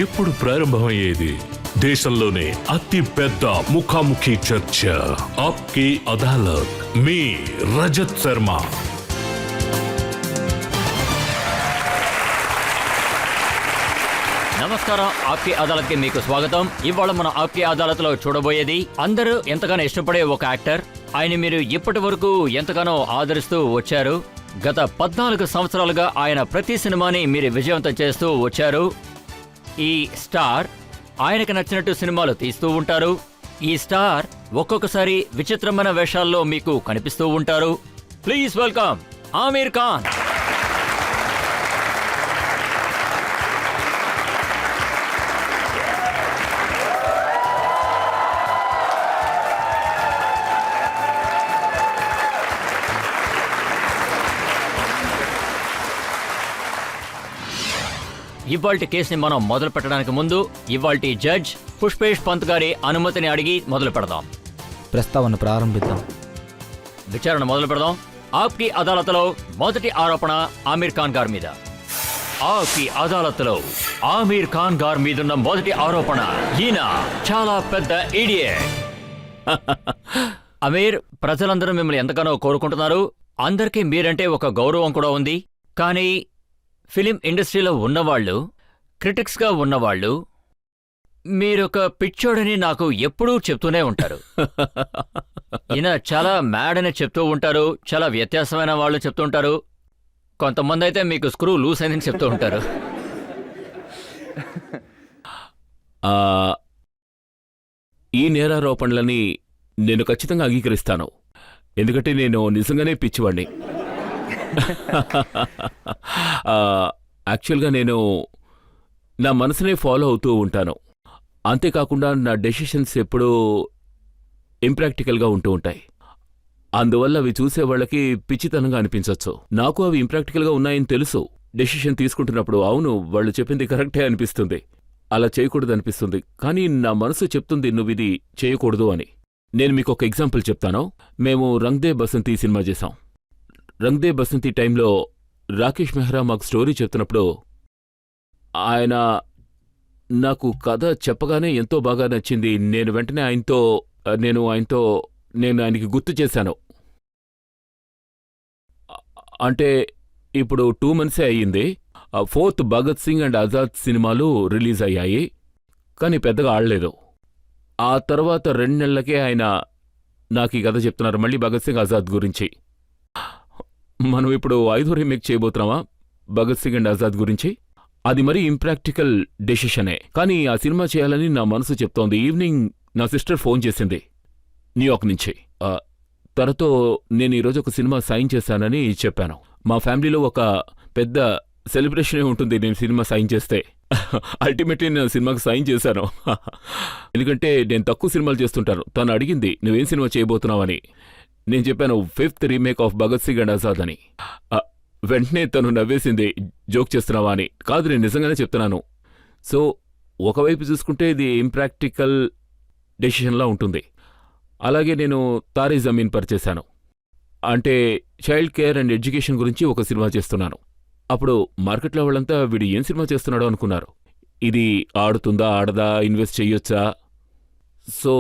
ఎప్పుడు ప్రారంభమయ్యేది దేశంలోనే అతి పెద్ద ముఖాముఖి చర్చ ఆప్కి అదాలత్ మీ రజత్ శర్మ. నమస్కారం, ఆప్కి అదాలత్కి మీకు స్వాగతం. ఇవాళ మన ఆప్కి అదాలత్లో చూడబోయేది అందరూ ఎంతగానో ఇష్టపడే ఒక యాక్టర్. ఆయన మీరు ఇప్పటి వరకు ఎంతగానో ఆదరిస్తూ వచ్చారు. గత 14 సంవత్సరాలుగా ఆయన ప్రతి సినిమాని మీరు విజయవంతం చేస్తూ వచ్చారు. ఈ స్టార్ ఆయనకు నచ్చినట్టు సినిమాలు తీస్తూ ఉంటారు. ఈ స్టార్ ఒక్కొక్కసారి విచిత్రమైన వేషాల్లో మీకు కనిపిస్తూ ఉంటారు. Please welcome Aamir Khan. ఇవాల్టి కేసుని మనం మొదలు పెట్టడానికి ముందు ఇవాల్టి జడ్జ్ పుష్పేష్ పంత్ గారి అనుమతిని అడిగి మొదలు పెడదాం. ప్రస్తావన ప్రారంభిద్దాం. విచారణ మొదలు పెడదాం. ఆప్కి అదాలత్లో మొదటి ఆరోపణ ఆమీర్ ఖాన్ గారి మీద. ఆప్కి అదాలత్లో ఆమీర్ ఖాన్ గారి మీదున్న మొదటి ఆరోపణ, ఈయన చాలా పెద్ద ఇడియట్. అమీర్, ప్రజలందరూ మిమ్మల్ని ఎంతగానో కోరుకుంటున్నారు. అందరికీ మీరంటే ఒక గౌరవం కూడా ఉంది. కానీ ఫిలిం ఇండస్ట్రీలో ఉన్నవాళ్ళు, క్రిటిక్స్గా ఉన్నవాళ్ళు మీరొక పిచ్చోడని నాకు ఎప్పుడూ చెప్తూనే ఉంటారు. ఈయన చాలా మ్యాడ్ అని చెప్తూ ఉంటారు. చాలా వ్యత్యాసమైన వాళ్ళు చెప్తూ ఉంటారు. కొంతమంది అయితే మీకు స్క్రూ లూస్ అయిందని చెప్తూ ఉంటారు. ఈ నేరారోపణలని నేను ఖచ్చితంగా అంగీకరిస్తాను. ఎందుకంటే నేను నిజంగానే పిచ్చివాణ్ణి. యాక్చువల్గా నేను నా మనసునే ఫాలో అవుతూ ఉంటాను. అంతేకాకుండా నా డెసిషన్స్ ఎప్పుడూ ఇంప్రాక్టికల్గా ఉంటూ ఉంటాయి. అందువల్ల అవి చూసేవాళ్ళకి పిచ్చితనంగా అనిపించవచ్చు. నాకు అవి ఇంప్రాక్టికల్గా ఉన్నాయని తెలుసు. డెసిషన్ తీసుకుంటున్నప్పుడు అవును వాళ్ళు చెప్పింది కరెక్టే అనిపిస్తుంది, అలా చేయకూడదు అనిపిస్తుంది. కానీ నా మనసు చెప్తుంది నువ్వు ఇది చేయకూడదు అని. నేను మీకు ఒక ఎగ్జాంపుల్ చెప్తాను. మేము రంగ్ దే బసంతి సినిమా చేశాం. రంగ్ దే బసంతి టైంలో రాకేష్ మెహ్రా మాకు స్టోరీ చెప్తున్నప్పుడు ఆయన నాకు కథ చెప్పగానే ఎంతో బాగా నచ్చింది. నేను వెంటనే నేను ఆయనకి గుర్తు చేశాను. అంటే ఇప్పుడు 2 monthsే అయ్యింది. 4th భగత్ సింగ్ అండ్ ఆజాద్ సినిమాలు రిలీజ్ అయ్యాయి, కానీ పెద్దగా ఆడలేదు. ఆ తర్వాత 2 నెలలకే ఆయన నాకు ఈ కథ చెప్తున్నారు, మళ్ళీ భగత్ సింగ్ ఆజాద్ గురించి. మనం ఇప్పుడు 5వ రీమేక్ చేయబోతున్నామా భగత్ సింగ్ అండ్ ఆజాద్ గురించి? అది మరీ ఇంప్రాక్టికల్ డెసిషనే, కానీ ఆ సినిమా చేయాలని నా మనసు చెప్తోంది. ఈవినింగ్ నా సిస్టర్ ఫోన్ చేసింది న్యూయార్క్ నుంచి. తనతో నేను ఈరోజు ఒక సినిమా సైన్ చేశానని చెప్పాను. మా ఫ్యామిలీలో ఒక పెద్ద సెలబ్రేషనే ఉంటుంది నేను సినిమా సైన్ చేస్తే. అల్టిమేట్లీ నేను సినిమాకి సైన్ చేశాను. ఎందుకంటే నేను తక్కువ సినిమాలు చేస్తుంటాను. తను అడిగింది నువ్వేం సినిమా చేయబోతున్నావని. నేను చెప్పాను 5th remake of Bhagat Singh and Azad అని. వెంటనే తను నవ్వేసింది, జోక్ చేస్తున్నావా అని. కాదు, నేను నిజంగానే చెప్తున్నాను. సో ఒకవైపు చూసుకుంటే ఇది ఇంప్రాక్టికల్ డెసిషన్లా ఉంటుంది. అలాగే నేను తారే జమీన్ పర్ చేశాను. అంటే చైల్డ్ కేర్ అండ్ ఎడ్యుకేషన్ గురించి ఒక సినిమా చేస్తున్నాను. అప్పుడు మార్కెట్లో వాళ్ళంతా వీడు ఏం సినిమా చేస్తున్నాడో అనుకున్నారు. ఇది ఆడుతుందా ఆడదా, ఇన్వెస్ట్ చెయ్యొచ్చా. సో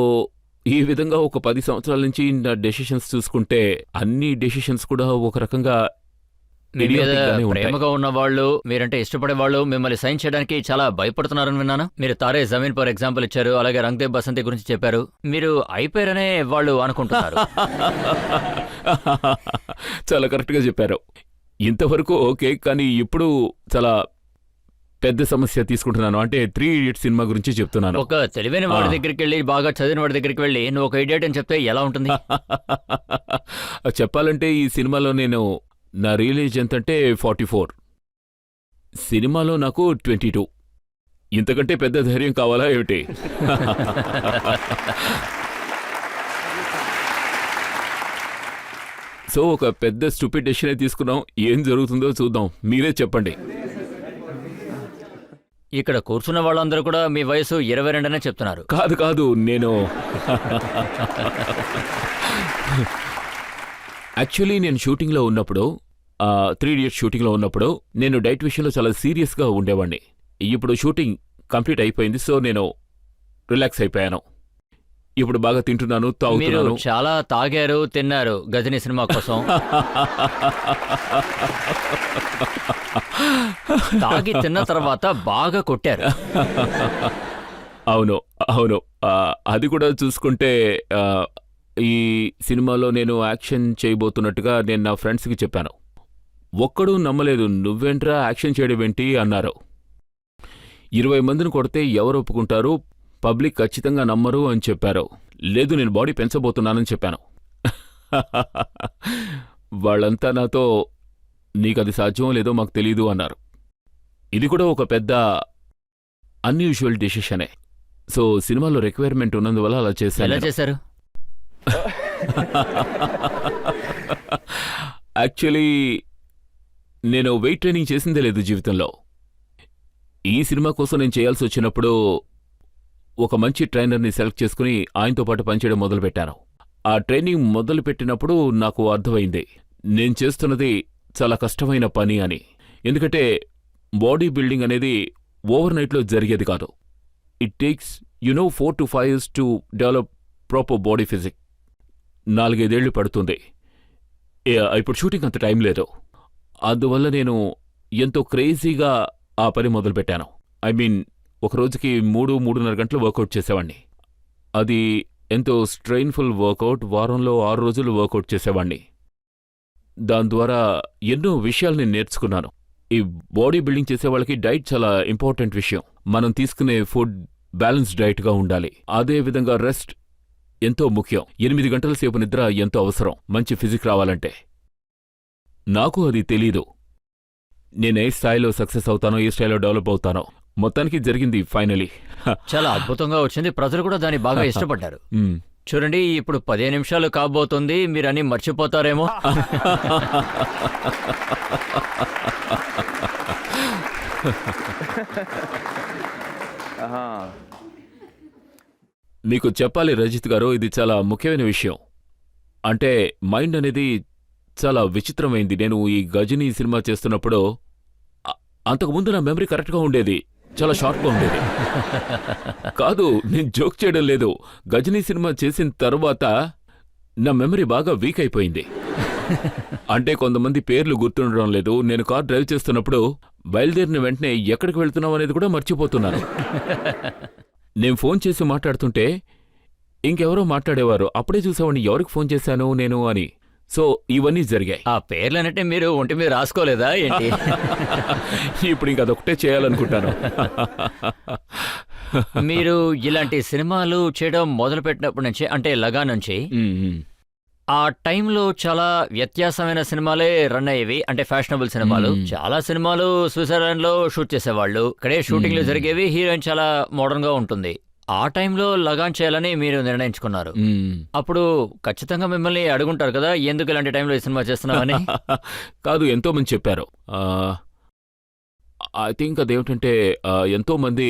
ఈ విధంగా ఒక 10 సంవత్సరాల నుంచి నా డెసిషన్స్ చూసుకుంటే అన్ని డెసిషన్స్ కూడా ఒక రకంగా ప్రేమగా ఉన్న వాళ్ళు, మీరంటే ఇష్టపడే వాళ్ళు మిమ్మల్ని సైన్ చేయడానికి చాలా భయపడుతున్నారని విన్నాను. మీరు తారే జమీన్ పర్ ఎగ్జాంపుల్ ఇచ్చారు, అలాగే రంగ్ దే బసంతి గురించి చెప్పారు. మీరు అయిపోయారనే వాళ్ళు అనుకుంటున్నారు. చాలా కరెక్ట్గా చెప్పారు. ఇంతవరకు ఓకే, కానీ ఇప్పుడు చాలా పెద్ద సమస్య తీసుకుంటున్నాను. అంటే 3 Idiots సినిమా గురించి చెప్తున్నాను. ఒక తెలివైన వాడి దగ్గరికి వెళ్ళి, బాగా చదివిన వాడి దగ్గరికి వెళ్ళి నువ్వు ఒక ఇడియట్ అని చెప్తే ఎలా ఉంటుంది? చెప్పాలంటే ఈ సినిమాలో నా రియల్ ఏజ్ ఎంతంటే 44. సినిమాలో నాకు 22. ఇంతకంటే పెద్ద ధైర్యం కావాలా ఏమిటి? సో ఒక పెద్ద స్టూపిడ్ డెసిషన్ తీసుకున్నాం. ఏం జరుగుతుందో చూద్దాం, మీరే చెప్పండి. ఇక్కడ కూర్చున్న వాళ్ళందరూ కూడా మీ వయసు 22 అనే చెప్తున్నారు. కాదు, నేను యాక్చువల్లీ నేను షూటింగ్లో ఉన్నప్పుడు 3 Idiots షూటింగ్లో ఉన్నప్పుడు నేను డైట్ విషయంలో చాలా సీరియస్గా ఉండేవాడిని. ఇప్పుడు షూటింగ్ కంప్లీట్ అయిపోయింది. సో నేను రిలాక్స్ అయిపోయాను. ఇప్పుడు బాగా తింటున్నాను, మీరు తాగుతున్నాను. చాలా తాగారు, తిన్నారు గజనీ సినిమా కోసం. తాగి తిన్న తర్వాత బాగా కొట్టారు. అవును, అవును. అది కూడా చూసుకుంటే ఈ సినిమాలో నేను యాక్షన్ చేయబోతున్నట్టుగా నేను నా ఫ్రెండ్స్కి చెప్పాను. ఒక్కడూ నమ్మలేదు. నువ్వేంట్రా యాక్షన్ చేయడమేంటి అన్నారు. 20 మందిని కొడితే ఎవరు ఒప్పుకుంటారు, పబ్లిక్ ఖచ్చితంగా నమ్మరు అని చెప్పారు. లేదు, నేను బాడీ పెంచబోతున్నానని చెప్పాను. వాళ్ళంతా నాతో నీకది సాధ్యమో లేదో మాకు తెలీదు అన్నారు. ఇది కూడా ఒక పెద్ద అన్యూజువల్ డెసిషనే. సో సినిమాలో రిక్వైర్మెంట్ ఉన్నందువల్ల అలా ఎలా చేశాను. చేశారు? యాక్చువల్లీ నేను వెయిట్ ట్రైనింగ్ చేసిందే లేదు జీవితంలో. ఈ సినిమా కోసం నేను చేయాల్సి వచ్చినప్పుడు ఒక మంచి ట్రైనర్ని సెలెక్ట్ చేసుకుని ఆయనతో పాటు పనిచేయడం మొదలుపెట్టాను. ఆ ట్రైనింగ్ మొదలుపెట్టినప్పుడు నాకు అర్థమైంది నేను చేస్తున్నది చాలా కష్టమైన పని అని. ఎందుకంటే బాడీ బిల్డింగ్ అనేది ఓవర్ నైట్లో జరిగేది కాదు. It takes 4 to 5 years to develop proper body physique. 4-5 ఏళ్లు పడుతుంది. ఇప్పుడు షూటింగ్ అంత టైం లేదు. అందువల్ల నేను ఎంతో క్రేజీగా ఆ పని మొదలుపెట్టాను. ఒక రోజుకి 3-3.5 గంటలు వర్కౌట్ చేసేవాణ్ణి. అది ఎంతో స్ట్రెయిన్ఫుల్ వర్కౌట్. వారంలో 6 రోజులు వర్కౌట్ చేసేవాణ్ణి. దాని ద్వారా ఎన్నో విషయాలు నేను నేర్చుకున్నాను. ఈ బాడీ బిల్డింగ్ చేసే వాళ్ళకి డైట్ చాలా ఇంపార్టెంట్ విషయం. మనం తీసుకునే ఫుడ్ బ్యాలెన్స్ డైట్గా ఉండాలి. అదేవిధంగా రెస్ట్ ఎంతో ముఖ్యం. 8 గంటల సేపు నిద్ర ఎంతో అవసరం మంచి ఫిజిక్ రావాలంటే. నాకు అది తెలీదు. నేనే స్థాయిలో సక్సెస్ అవుతానో, ఏ స్థాయిలో డెవలప్ అవుతానో. మొత్తానికి జరిగింది ఫైనలీ. చాలా అద్భుతంగా వచ్చింది. ప్రజలు కూడా దాన్ని బాగా ఇష్టపడ్డారు. చూడండి, ఇప్పుడు 15 నిమిషాలు కాబోతుంది. మీరు అన్ని మర్చిపోతారేమో. మీకు చెప్పాలి రజిత్ గారు, ఇది చాలా ముఖ్యమైన విషయం. అంటే మైండ్ అనేది చాలా విచిత్రమైంది. నేను ఈ గజనీ సినిమా చేస్తున్నప్పుడు అంతకుముందు నా మెమరీ కరెక్ట్గా ఉండేది, చాలా షార్ప్గా ఉండేది. కాదు, నేను జోక్ చేయడం లేదు. గజనీ సినిమా చేసిన తర్వాత నా మెమరీ బాగా వీక్ అయిపోయింది. అంటే కొంతమంది పేర్లు గుర్తుండడం లేదు. నేను కార్ డ్రైవ్ చేస్తున్నప్పుడు బయలుదేరిన వెంటనే ఎక్కడికి వెళ్తున్నాం అనేది కూడా మర్చిపోతున్నాను. నేను ఫోన్ చేసి మాట్లాడుతుంటే ఇంకెవరో మాట్లాడేవారు. అప్పుడే చూసేవాడిని ఎవరికి ఫోన్ చేశాను నేను అని. సో ఇవన్నీ జరిగాయి. ఆ పేర్లనంటే మీరు ఒంటి మీద రాసుకోలేదా ఏంటి? ఇప్పుడు ఇంక అదొకటే చేయాలనుకుంటాను. మీరు ఇలాంటి సినిమాలు చేయడం మొదలుపెట్టినప్పటి నుంచి, అంటే లగా నుంచి, ఆ టైంలో చాలా వ్యత్యాసమైన సినిమాలే రన్ అయ్యేవి. అంటే ఫ్యాషనబుల్ సినిమాలు. చాలా సినిమాలు స్విట్జర్లాండ్ లో షూట్ చేసేవాళ్ళు. ఇక్కడే షూటింగ్లు జరిగేవి. హీరోయిన్ చాలా మోడర్న్ గా ఉంటుంది. ఆ టైంలో లగాన్ చేయాలని మీరు నిర్ణయించుకున్నారు. అప్పుడు ఖచ్చితంగా మిమ్మల్ని అడుగుంటారు కదా, ఎందుకు ఇలాంటి టైంలో ఈ సినిమా చేస్తున్నామని? కాదు, ఎంతో మంది చెప్పారు. ఐ థింక్ అదేమిటంటే ఎంతో మంది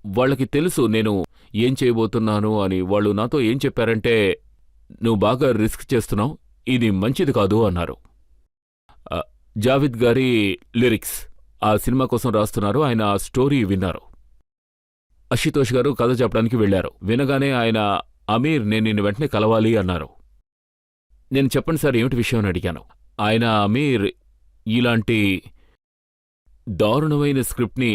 వాళ్ళకి తెలుసు నేను ఏం చేయబోతున్నాను అని. వాళ్ళు నాతో ఏం చెప్పారంటే, నువ్వు బాగా రిస్క్ చేస్తున్నావు, ఇది మంచిది కాదు అన్నారు. జావేద్ గారి లిరిక్స్ ఆ సినిమా కోసం రాస్తున్నారు. ఆయన ఆ స్టోరీ విన్నారు. అశుతోష్ గారు కథ చెప్పడానికి వెళ్లారు. వినగానే ఆయన, అమీర్, నేను నిన్ను వెంటనే కలవాలి అన్నారు. నేను చెప్పండి సార్ ఏమిటి విషయం అని అడిగాను. ఆయన, అమీర్, ఇలాంటి దారుణమైన స్క్రిప్ట్ని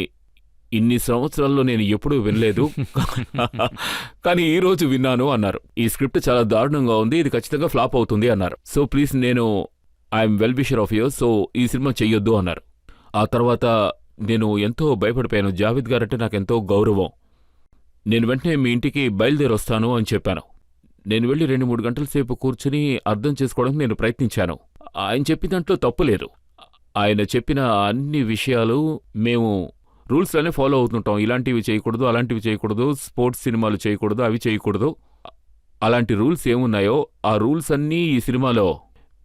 ఇన్ని సంవత్సరాల్లో నేను ఎప్పుడూ వినలేదు, కానీ ఈరోజు విన్నాను అన్నారు. ఈ స్క్రిప్ట్ చాలా దారుణంగా ఉంది, ఇది ఖచ్చితంగా ఫ్లాప్ అవుతుంది అన్నారు. సో ప్లీజ్, నేను I'm well wisher of your, so ఈ సినిమా చెయ్యొద్దు అన్నారు. ఆ తర్వాత నేను ఎంతో భయపడిపోయాను. జావేద్ గారంటే నాకెంతో గౌరవం. నేను వెంటనే మీ ఇంటికి బయలుదేరొస్తాను అని చెప్పాను. నేను వెళ్ళి 2-3 గంటల సేపు కూర్చుని అర్థం చేసుకోవడానికి నేను ప్రయత్నించాను. ఆయన చెప్పిన దాంట్లో తప్పు లేదు. ఆయన చెప్పిన అన్ని విషయాలు మేము రూల్స్లోనే ఫాలో అవుతుంటాం. ఇలాంటివి చేయకూడదు, అలాంటివి చేయకూడదు, స్పోర్ట్స్ సినిమాలు చేయకూడదు, అవి చేయకూడదు. అలాంటి రూల్స్ ఏమున్నాయో ఆ రూల్స్ అన్నీ ఈ సినిమాలో,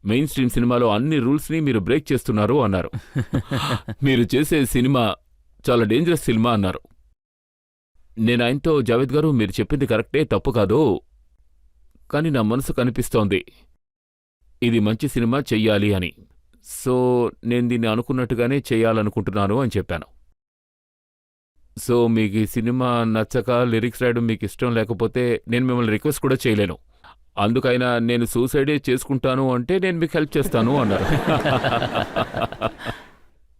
మెయిన్ స్ట్రీమ్ సినిమాలో అన్ని రూల్స్ని మీరు బ్రేక్ చేస్తున్నారు అన్నారు. మీరు చేసే సినిమా చాలా డేంజరస్ సినిమా అన్నారు. నేను ఆయనతో, జావేద్ గారు మీరు చెప్పింది కరెక్టే, తప్పు కాదు, కానీ నా మనసు కనిపిస్తోంది ఇది మంచి సినిమా చెయ్యాలి అని. సో నేను దీన్ని అనుకున్నట్టుగానే చెయ్యాలనుకుంటున్నాను అని చెప్పాను. సో మీకు ఈ సినిమా నచ్చక లిరిక్స్ రాయడం మీకు ఇష్టం లేకపోతే నేను మిమ్మల్ని రిక్వెస్ట్ కూడా చేయలేను. అందుకైనా నేను సూసైడే చేసుకుంటాను అంటే నేను మీకు హెల్ప్ చేస్తాను అన్నారు.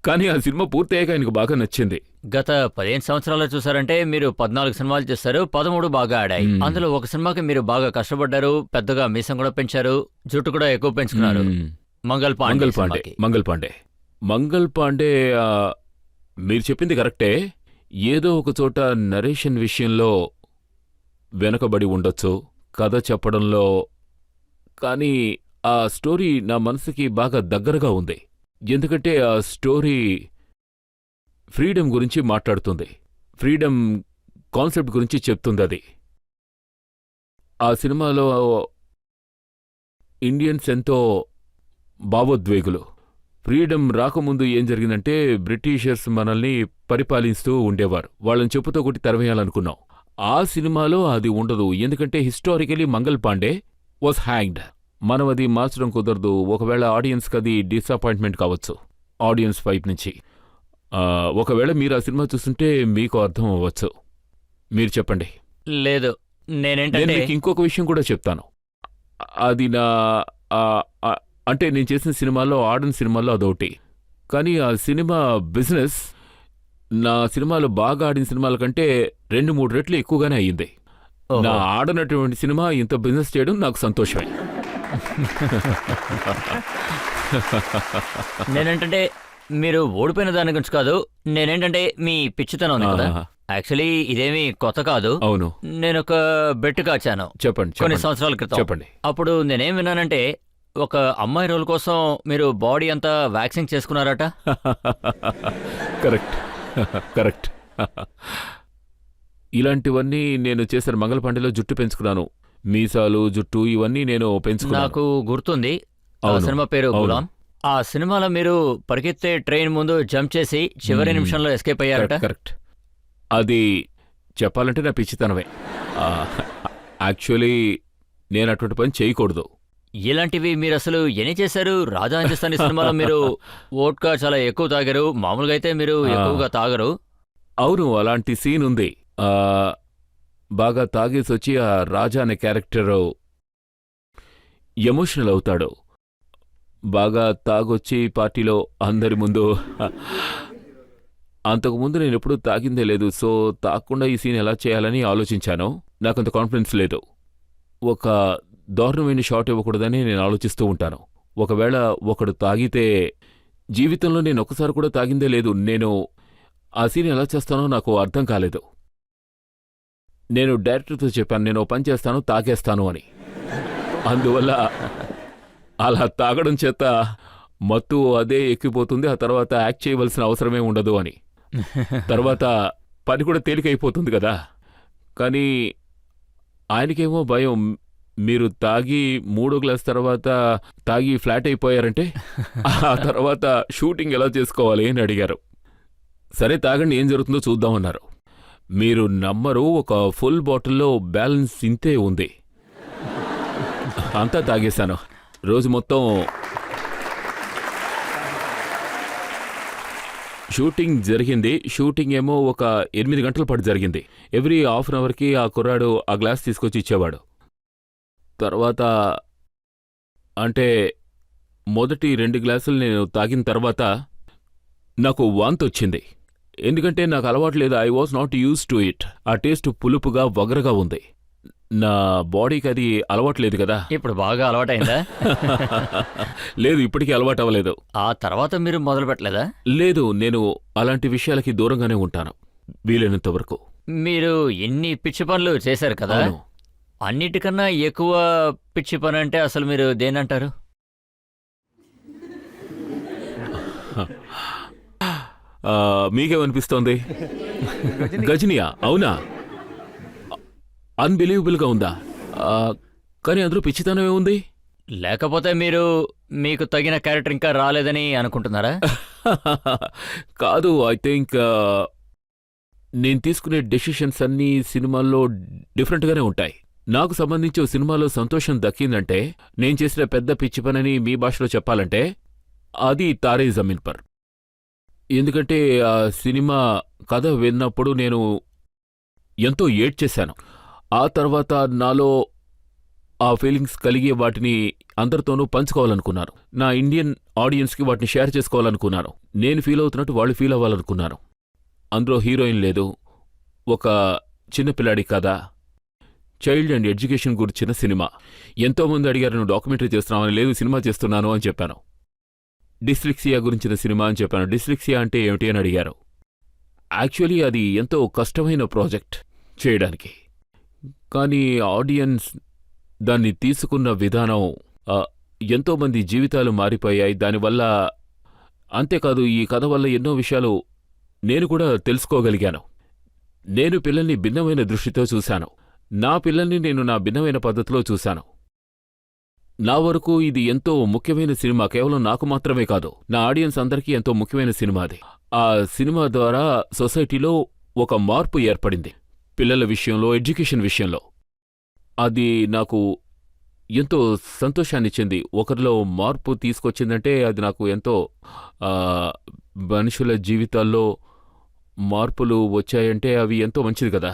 కానీ ఆ సినిమా పూర్తయ్యాక ఆయనకు బాగా నచ్చింది. గత 15 సంవత్సరాలు చూసారంటే మీరు 14 సినిమాలు చేశారు, 13 బాగా ఆడాయి. అందులో ఒక సినిమాకి మీరు బాగా కష్టపడ్డారు, పెద్దగా మీసం కూడా పెంచారు, జుట్టు కూడా ఎక్కువ పెంచుకున్నారు. మంగల్ పాండే మీరు చెప్పింది కరెక్టే. ఏదో ఒక చోట నరేషన్ విషయంలో వెనకబడి ఉండొచ్చు, కథ చెప్పడంలో. కానీ ఆ స్టోరీ నా మనసుకి బాగా దగ్గరగా ఉంది. ఎందుకంటే ఆ స్టోరీ ఫ్రీడమ్ గురించి మాట్లాడుతుంది, ఫ్రీడమ్ కాన్సెప్ట్ గురించి చెప్తుంది. అది ఆ సినిమాలో ఇండియన్స్ ఎంతో భావోద్వేగులు. ఫ్రీడమ్ రాకముందు ఏం జరిగిందంటే బ్రిటిషర్స్ మనల్ని పరిపాలిస్తూ ఉండేవారు. వాళ్ళని చెప్పుతో కొట్టి తరివేయాలనుకున్నాం. ఆ సినిమాలో అది ఉండదు, ఎందుకంటే historically Mangal Pandey was hanged. మనం అది మార్చడం కుదరదు. ఒకవేళ ఆడియన్స్కి అది డిసప్పాయింట్మెంట్ కావచ్చు ఆడియన్స్ వైపు నుంచి. ఒకవేళ మీరు ఆ సినిమా చూస్తుంటే మీకు అర్థం అవ్వచ్చు. మీరు చెప్పండి. లేదు, నేను నేనేంటంటే మీకు ఇంకొక విషయం కూడా చెప్తాను. అది నా అంటే నేను చేసిన సినిమాల్లో, ఆడిన సినిమాల్లో అదొకటి. కానీ ఆ సినిమా బిజినెస్ నా సినిమాలో బాగా ఆడిన సినిమాల కంటే 2-3 రెట్లు ఎక్కువగానే అయ్యింది. ఓహో. నా ఆడనటువంటి సినిమా ఇంత బిజినెస్ చేయడం నాకు సంతోషమే. నేనేంటంటే మీరు ఓడిపోయిన దాని గురించి కాదు, నేనేంటంటే మీ పిచ్చితనం ఉంది కదా. యాక్చువల్లీ ఇదేమీ కొత్త కాదు. అవును, నేను ఒక బెట్ కాచాను చెప్పండి. కొన్ని చెప్పండి. సంవత్సరాల క్రితం. చెప్పండి. అప్పుడు నేనేం విన్నానంటే ఒక అమ్మాయి రోల్ కోసం మీరు బాడీ అంతా వ్యాక్సింగ్ చేసుకున్నారట. Correct, correct. ఇలాంటివన్నీ నేను చేశాను. మంగళ పాండేలో జుట్టు పెంచుకున్నాను, మీసాలు, జుట్టు ఇవన్నీ నేను పెంచుకున్నాను. నాకు గుర్తుంది. ఆ అవును, సినిమా పేరు అవును. గులాం. ఆ సినిమాలో మీరు పరిగెత్తే ట్రైన్ ముందు జంప్ చేసి చివరి నిమిషంలో ఎస్కేప్ అయ్యారట. కరెక్ట్. అది చెప్పాలంటే నా పిచ్చితనమే. యాక్చువల్లీ నేను అటువంటి పని చేయకూడదు. ఇలాంటివి మీరు అసలు ఎన్ని చేశారు? రాజా హిందుస్థానీ సినిమాలో మీరు వోడ్కా చాలా ఎక్కువ తాగారు, మామూలుగా అయితే మీరు ఎక్కువగా తాగరు. అవును, అలాంటి సీన్ ఉంది. బాగా తాగేసి వచ్చి ఆ రాజా అనే క్యారెక్టర్ ఎమోషనల్ అవుతాడు. బాగా తాగొచ్చి పార్టీలో అందరి ముందు. అంతకుముందు నేను ఎప్పుడూ తాగిందే లేదు. సో తాగకుండా ఈ సీన్ ఎలా చేయాలని ఆలోచించాను. నాకంత కాన్ఫిడెన్స్ లేదు. ఒక దారుణమైన షాట్ ఇవ్వకూడదని నేను ఆలోచిస్తూ ఉంటాను. ఒకవేళ ఒకడు తాగితే, జీవితంలో నేను ఒక్కసారి కూడా తాగిందే లేదు. నేను ఆ సీన్ ఎలా చేస్తానో నాకు అర్థం కాలేదు. నేను డైరెక్టర్తో చెప్పాను, నేను పని చేస్తాను, తాగేస్తాను అని. అందువల్ల అలా తాగడం చేత మత్తు అదే ఎక్కిపోతుంది. ఆ తర్వాత యాక్ట్ చేయవలసిన అవసరమే ఉండదు అని. తర్వాత పని కూడా తేలికైపోతుంది కదా. కానీ ఆయనకేమో భయం, మీరు తాగి 3వ గ్లాస్ తర్వాత తాగి ఫ్లాట్ అయిపోయారంటే ఆ తర్వాత షూటింగ్ ఎలా చేసుకోవాలి అని అడిగారు. సరే తాగండి, ఏం జరుగుతుందో చూద్దామన్నారు. మీరు నమ్మరు, ఒక ఫుల్ బాటిల్లో బ్యాలెన్స్ ఇంతే ఉంది. అంతా తాగేశాను. రోజు మొత్తం షూటింగ్ జరిగింది. షూటింగ్ ఏమో ఒక 8 గంటల పాటు జరిగింది. ఎవ్రీ హాఫ్ అన్ అవర్కి ఆ కుర్రాడు ఆ గ్లాస్ తీసుకొచ్చి ఇచ్చేవాడు. తర్వాత అంటే మొదటి 2 గ్లాసులు నేను తాగిన తర్వాత నాకు వాంతొచ్చింది. ఎందుకంటే నాకు అలవాటు లేదు. I was not use to it. ఆ టేస్ట్ పులుపుగా వగరగా ఉంది. నా బాడీకి అది అలవాట్లేదు కదా. ఇప్పుడు బాగా అలవాటైందా? లేదు, ఇప్పటికీ అలవాటు అవ్వలేదు. ఆ తర్వాత మీరు మొదలు పెట్టలేదా? లేదు, నేను అలాంటి విషయాలకి దూరంగానే ఉంటాను వీలైనంత వరకు. మీరు ఎన్ని పిచ్చి పనులు చేశారు కదా. అవును. అన్నిటికన్నా ఎక్కువ పిచ్చి పని అంటే అసలు మీరు దేనంటారు? మీకేమనిపిస్తోంది? గజనియా? అవునా? అన్బిలీవబుల్గా ఉందా? కానీ అందులో పిచ్చితనమే ఉంది. లేకపోతే మీరు మీకు తగిన క్యారెక్టర్ ఇంకా రాలేదని అనుకుంటున్నారా? కాదు, ఐ థింక్ నేను తీసుకునే డెసిషన్స్ అన్నీ సినిమాల్లో డిఫరెంట్గానే ఉంటాయి. నాకు సంబంధించి ఓ సినిమాలో సంతోషం దక్కిందంటే, నేను చేసిన పెద్ద పిచ్చి పనని మీ భాషలో చెప్పాలంటే, అది తారే జమీన్ పర్. ఎందుకంటే ఆ సినిమా కథ విన్నప్పుడు నేను ఎంతో ఏడ్చేశాను. ఆ తర్వాత నాలో ఆ ఫీలింగ్స్ కలిగి వాటిని అందరితోనూ పంచుకోవాలనుకున్నాను. నా ఇండియన్ ఆడియన్స్కి వాటిని షేర్ చేసుకోవాలనుకున్నాను. నేను ఫీల్ అవుతున్నట్టు వాళ్ళు ఫీల్ అవ్వాలనుకున్నాను. అందులో హీరోయిన్ లేదు, ఒక చిన్నపిల్లాడి కథ, చైల్డ్ అండ్ ఎడ్యుకేషన్ గురించిన సినిమా. ఎంతోమంది అడిగారు, నువ్వు డాక్యుమెంటరీ చేస్తున్నావని. లేదు, సినిమా చేస్తున్నాను అని చెప్పాను. డిస్లెక్సియా గురించిన సినిమా అని చెప్పాను. డిస్లెక్సియా అంటే ఏమిటి అని అడిగారు. యాక్చువల్లీ అది ఎంతో కష్టమైన ప్రాజెక్ట్ చేయడానికి, కానీ ఆడియన్స్ దాన్ని తీసుకున్న విధానం, ఎంతోమంది జీవితాలు మారిపోయాయి దానివల్ల. అంతేకాదు, ఈ కథ వల్ల ఎన్నో విషయాలు నేను కూడా తెలుసుకోగలిగాను. నేను పిల్లల్ని భిన్నమైన దృష్టితో చూశాను. నా పిల్లల్ని నేను నా భిన్నమైన పద్ధతిలో చూశాను. నా వరకు ఇది ఎంతో ముఖ్యమైన సినిమా. కేవలం నాకు మాత్రమే కాదు, నా ఆడియన్స్ అందరికీ ఎంతో ముఖ్యమైన సినిమా అది. ఆ సినిమా ద్వారా సొసైటీలో ఒక మార్పు ఏర్పడింది, పిల్లల విషయంలో, ఎడ్యుకేషన్ విషయంలో. అది నాకు ఎంతో సంతోషాన్నిచ్చింది. ఒకరిలో మార్పు తీసుకొచ్చిందంటే అది నాకు ఎంతో, మనుషుల జీవితాల్లో మార్పులు వచ్చాయంటే అవి ఎంతో మంచిది కదా.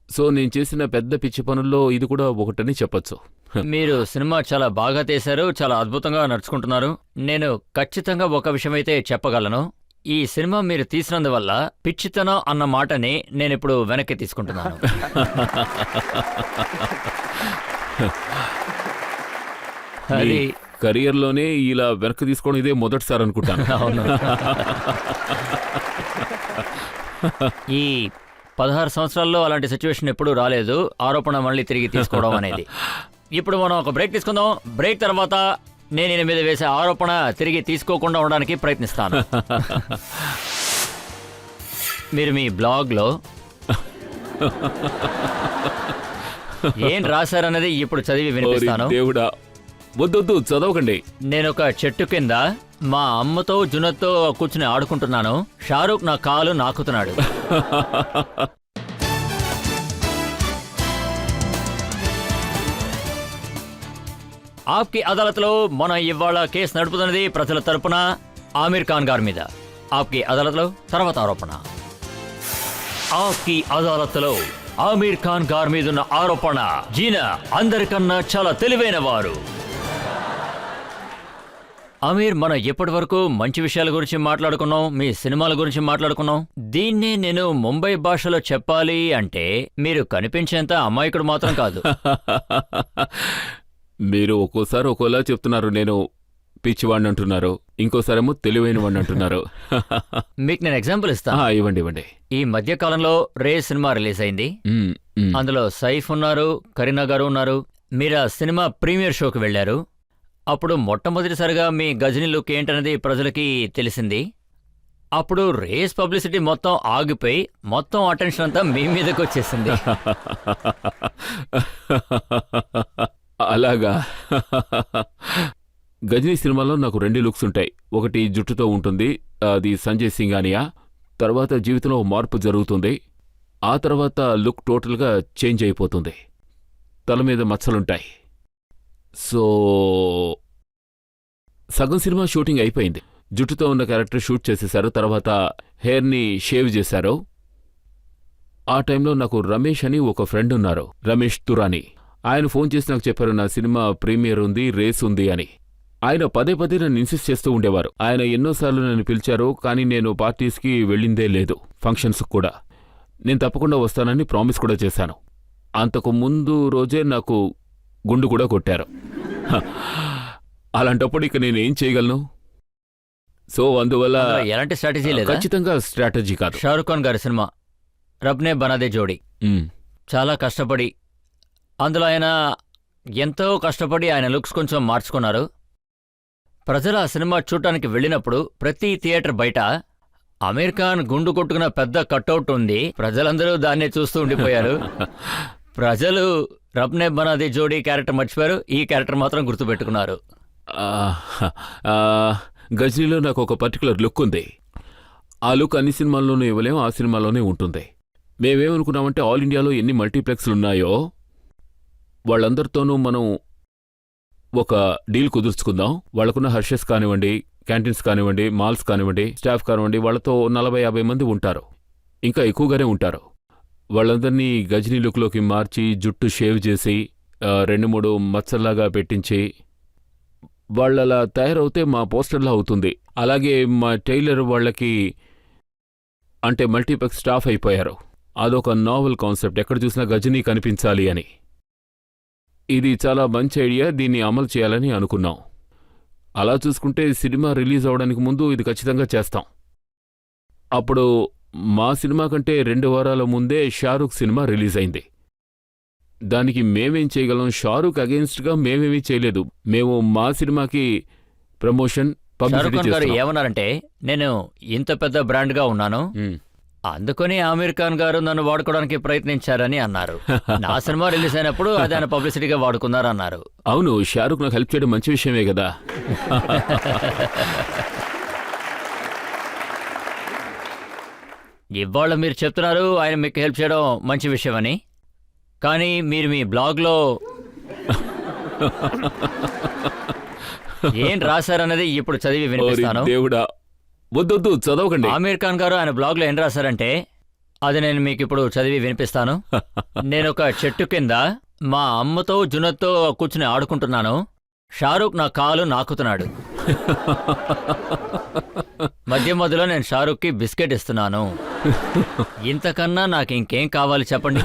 సో నేను చేసిన పెద్ద పిచ్చి పనుల్లో ఇది కూడా ఒకటని చెప్పచ్చు. మీరు సినిమా చాలా బాగా తీశారు, చాలా అద్భుతంగా నడుచుకుంటున్నారు. నేను ఖచ్చితంగా ఒక విషయమైతే చెప్పగలను. ఈ సినిమా మీరు తీసినందువల్ల పిచ్చితనం అన్న మాటని నేనిప్పుడు వెనక్కి తీసుకుంటున్నాను. అది కెరియర్లోనే ఇలా వెనక్కి తీసుకోవడం ఇదే మొదటిసారి అనుకుంటాను. అవును. ఈ 16 సంవత్సరాల్లో అలాంటి సిచ్యువేషన్ ఎప్పుడూ రాలేదు, ఆరోపణ మళ్ళీ తిరిగి తీసుకోవడం అనేది. ఇప్పుడు మనం ఒక బ్రేక్ తీసుకుందాం. బ్రేక్ తర్వాత నేను ఈయన మీద వేసే ఆరోపణ తిరిగి తీసుకోకుండా ఉండడానికి ప్రయత్నిస్తాను. మీరు మీ బ్లాగ్లో ఏం రాశారన్నది ఇప్పుడు చదివి వినిపిస్తాను. దేవుడా, వద్దొద్దు, చదవకండి. నేనొక చెట్టు కింద మా అమ్మతో జునత్తో కూర్చుని ఆడుకుంటున్నాను. షారూక్ నా కాలు నాకుతున్నాడు. ఆప్కి అదాలత్లో మనం ఇవాళ కేసు నడుపుతున్నది ప్రజల తరపున ఆమీర్ ఖాన్ గారి మీద. ఆప్కి అదాలత్లో తర్వాత ఆరోపణ. ఆప్కి అదాలత్లో ఆమీర్ ఖాన్ గారి మీదున్న ఆరోపణ, జీనా అందరికన్నా చాలా తెలివైన వారు. ఆమీర్, మనం ఎప్పటి వరకు మంచి విషయాల గురించి మాట్లాడుకున్నాం, మీ సినిమాల గురించి మాట్లాడుకున్నాం. దీన్ని నేను ముంబై భాషలో చెప్పాలి అంటే మీరు కనిపించేంత అమాయకుడు మాత్రం కాదు. మీరు ఒక్కోసారి ఒక్కోలా చెప్తున్నారు. నేను పిచ్చివాడిని అంటున్నారు, ఇంకోసారేమో తెలివైన వాడిని అంటున్నారు. మీకు నేను ఎగ్జాంపుల్ ఇస్తాను. ఇవ్వండి ఇవ్వండి. ఈ మధ్య కాలంలో రే సినిమా రిలీజ్ అయింది. అందులో సైఫ్ ఉన్నారు, కరీనా గారు ఉన్నారు. మీరు ఆ సినిమా ప్రీమియర్ షోకి వెళ్లారు. అప్పుడు మొట్టమొదటిసారిగా మీ గజనీ లుక్ ఏంటనేది ప్రజలకి తెలిసింది. అప్పుడు రేస్ పబ్లిసిటీ మొత్తం ఆగిపోయి మొత్తం అటెన్షన్ అంతా మీ మీదకి వచ్చేసింది. అలాగా. గజనీ సినిమాలో నాకు 2 లుక్స్ ఉంటాయి. ఒకటి జుట్టుతో ఉంటుంది, అది సంజయ్ సింగానియా. తర్వాత జీవితంలో మార్పు జరుగుతుంది. ఆ తర్వాత లుక్ టోటల్గా చేంజ్ అయిపోతుంది. తల మీద మచ్చలుంటాయి. సో సగం సినిమా షూటింగ్ అయిపోయింది. జుట్టుతో ఉన్న క్యారెక్టర్ షూట్ చేసేశారు. తర్వాత హెయిర్ని షేవ్ చేశారు. ఆ టైంలో నాకు రమేష్ అని ఒక ఫ్రెండ్ ఉన్నారు, రమేష్ తురాని. ఆయన ఫోన్ చేసి నాకు చెప్పారు, నా సినిమా ప్రీమియర్ ఉంది, రేస్ ఉంది అని. ఆయన పదే పదే నన్ను ఇన్సిస్ట్ చేస్తూ ఉండేవారు. ఆయన ఎన్నోసార్లు నన్ను పిలిచారు, కానీ నేను పార్టీస్కి వెళ్ళిందే లేదు, ఫంక్షన్స్ కూడా. నేను తప్పకుండా వస్తానని ప్రామిస్ కూడా చేశాను. అంతకు ముందు రోజే నాకు గుండు కూడా కొట్టారు. అలాంటప్పుడు ఇక నేనేం చేయగలను? సో అందువల్ల ఎలాంటి స్ట్రాటజీ లేదు. ఖచ్చితంగా స్ట్రాటజీ కాదు. షారూక్ ఖాన్ గారి సినిమా రబ్నే బనాదే జోడి చాలా కష్టపడి, అందులో ఆయన ఎంతో కష్టపడి ఆయన లుక్స్ కొంచెం మార్చుకున్నారు. ప్రజలు ఆ సినిమా చూడటానికి వెళ్ళినప్పుడు ప్రతి థియేటర్ బయట ఆమీర్ ఖాన్ గుండు కొట్టుకున్న పెద్ద కట్అవుట్ ఉంది. ప్రజలందరూ దాన్నే చూస్తూ ఉండిపోయారు. ప్రజలు రబ్నే బనాదే జోడీ క్యారెక్టర్ మర్చిపోయారు, ఈ క్యారెక్టర్ మాత్రం గుర్తుపెట్టుకున్నారు. గజనీలో నాకు ఒక పర్టికులర్ లుక్ ఉంది. ఆ లుక్ అన్ని సినిమాల్లోనూ ఇవ్వలేము, ఆ సినిమాలోనే ఉంటుంది. మేమేమనుకున్నామంటే ఆల్ ఇండియాలో ఎన్ని మల్టీప్లెక్స్లు ఉన్నాయో వాళ్ళందరితోనూ మనం ఒక డీల్ కుదుర్చుకుందాం. వాళ్ళకున్న హర్షెస్ కానివ్వండి, క్యాంటీన్స్ కానివ్వండి, మాల్స్ కానివ్వండి, స్టాఫ్ కానివ్వండి, వాళ్ళతో 40-50 మంది ఉంటారు. ఇంకా ఎక్కువగానే ఉంటారు. వాళ్ళందరినీ గజనీ లుక్లోకి మార్చి, జుట్టు షేవ్ చేసి, 2-3 మచ్చల్లాగా పెట్టించి, వాళ్ళలా తయారవుతే మా పోస్టర్లా అవుతుంది. అలాగే మా టైలర్ వాళ్ళకి అంటే మల్టీప్లెక్స్ స్టాఫ్ అయిపోయారు. అదొక నావెల్ కాన్సెప్ట్, ఎక్కడ చూసినా గజనీ కనిపించాలి అని. ఇది చాలా మంచి ఐడియా, దీన్ని అమలు చేయాలని అనుకున్నాం. అలా చూసుకుంటే సినిమా రిలీజ్ అవడానికి ముందు ఇది ఖచ్చితంగా చేస్తాం. అప్పుడు మా సినిమా కంటే 2 వారాల ముందే షారూఖ్ సినిమా రిలీజ్ అయింది. దానికి మేమేం చేయగలం? షారూఖ్ అగెయిన్స్ట్గా మేమేమీ చేయలేదు. మేము మా సినిమాకి ప్రమోషన్, షారుఖ్ పబ్లిసిటీ ఖాన్ గారు చేస్తున్నాం. ఏమన్నారంటే, నేను ఇంత పెద్ద బ్రాండ్గా ఉన్నాను, అందుకని ఆమీర్ ఖాన్ గారు నన్ను వాడుకోవడానికి ప్రయత్నించారని అన్నారు. నా సినిమా రిలీజ్ అయినప్పుడు అది ఆయన పబ్లిసిటీగా వాడుకున్నారన్నారు. అవును, షారూఖ్ నాకు హెల్ప్ చేయడం మంచి విషయమే కదా. ఇవాళ మీరు చెప్తున్నారు ఆయన మీకు హెల్ప్ చేయడం మంచి విషయమని, కానీ మీరు మీ బ్లాగ్లో ఏం రాశారన్నది ఇప్పుడు చదివి ఓరి వినిపిస్తాను. దేవుడా, వద్దొద్దు చదవకండి. ఆమీర్ ఖాన్ గారు ఆయన బ్లాగ్లో ఏం రాశారంటే, అది నేను మీకు ఇప్పుడు చదివి వినిపిస్తాను. నేను ఒక చెట్టు కింద మా అమ్మతో జునత్తో కూర్చుని ఆడుకుంటున్నాను. షారూఖ్ నా కాలు నాకుతున్నాడు. మధ్య మధ్యలో నేను షారూఖ్కి బిస్కెట్ ఇస్తున్నాను. ఇంతకన్నా నాకు ఇంకేం కావాలి చెప్పండి?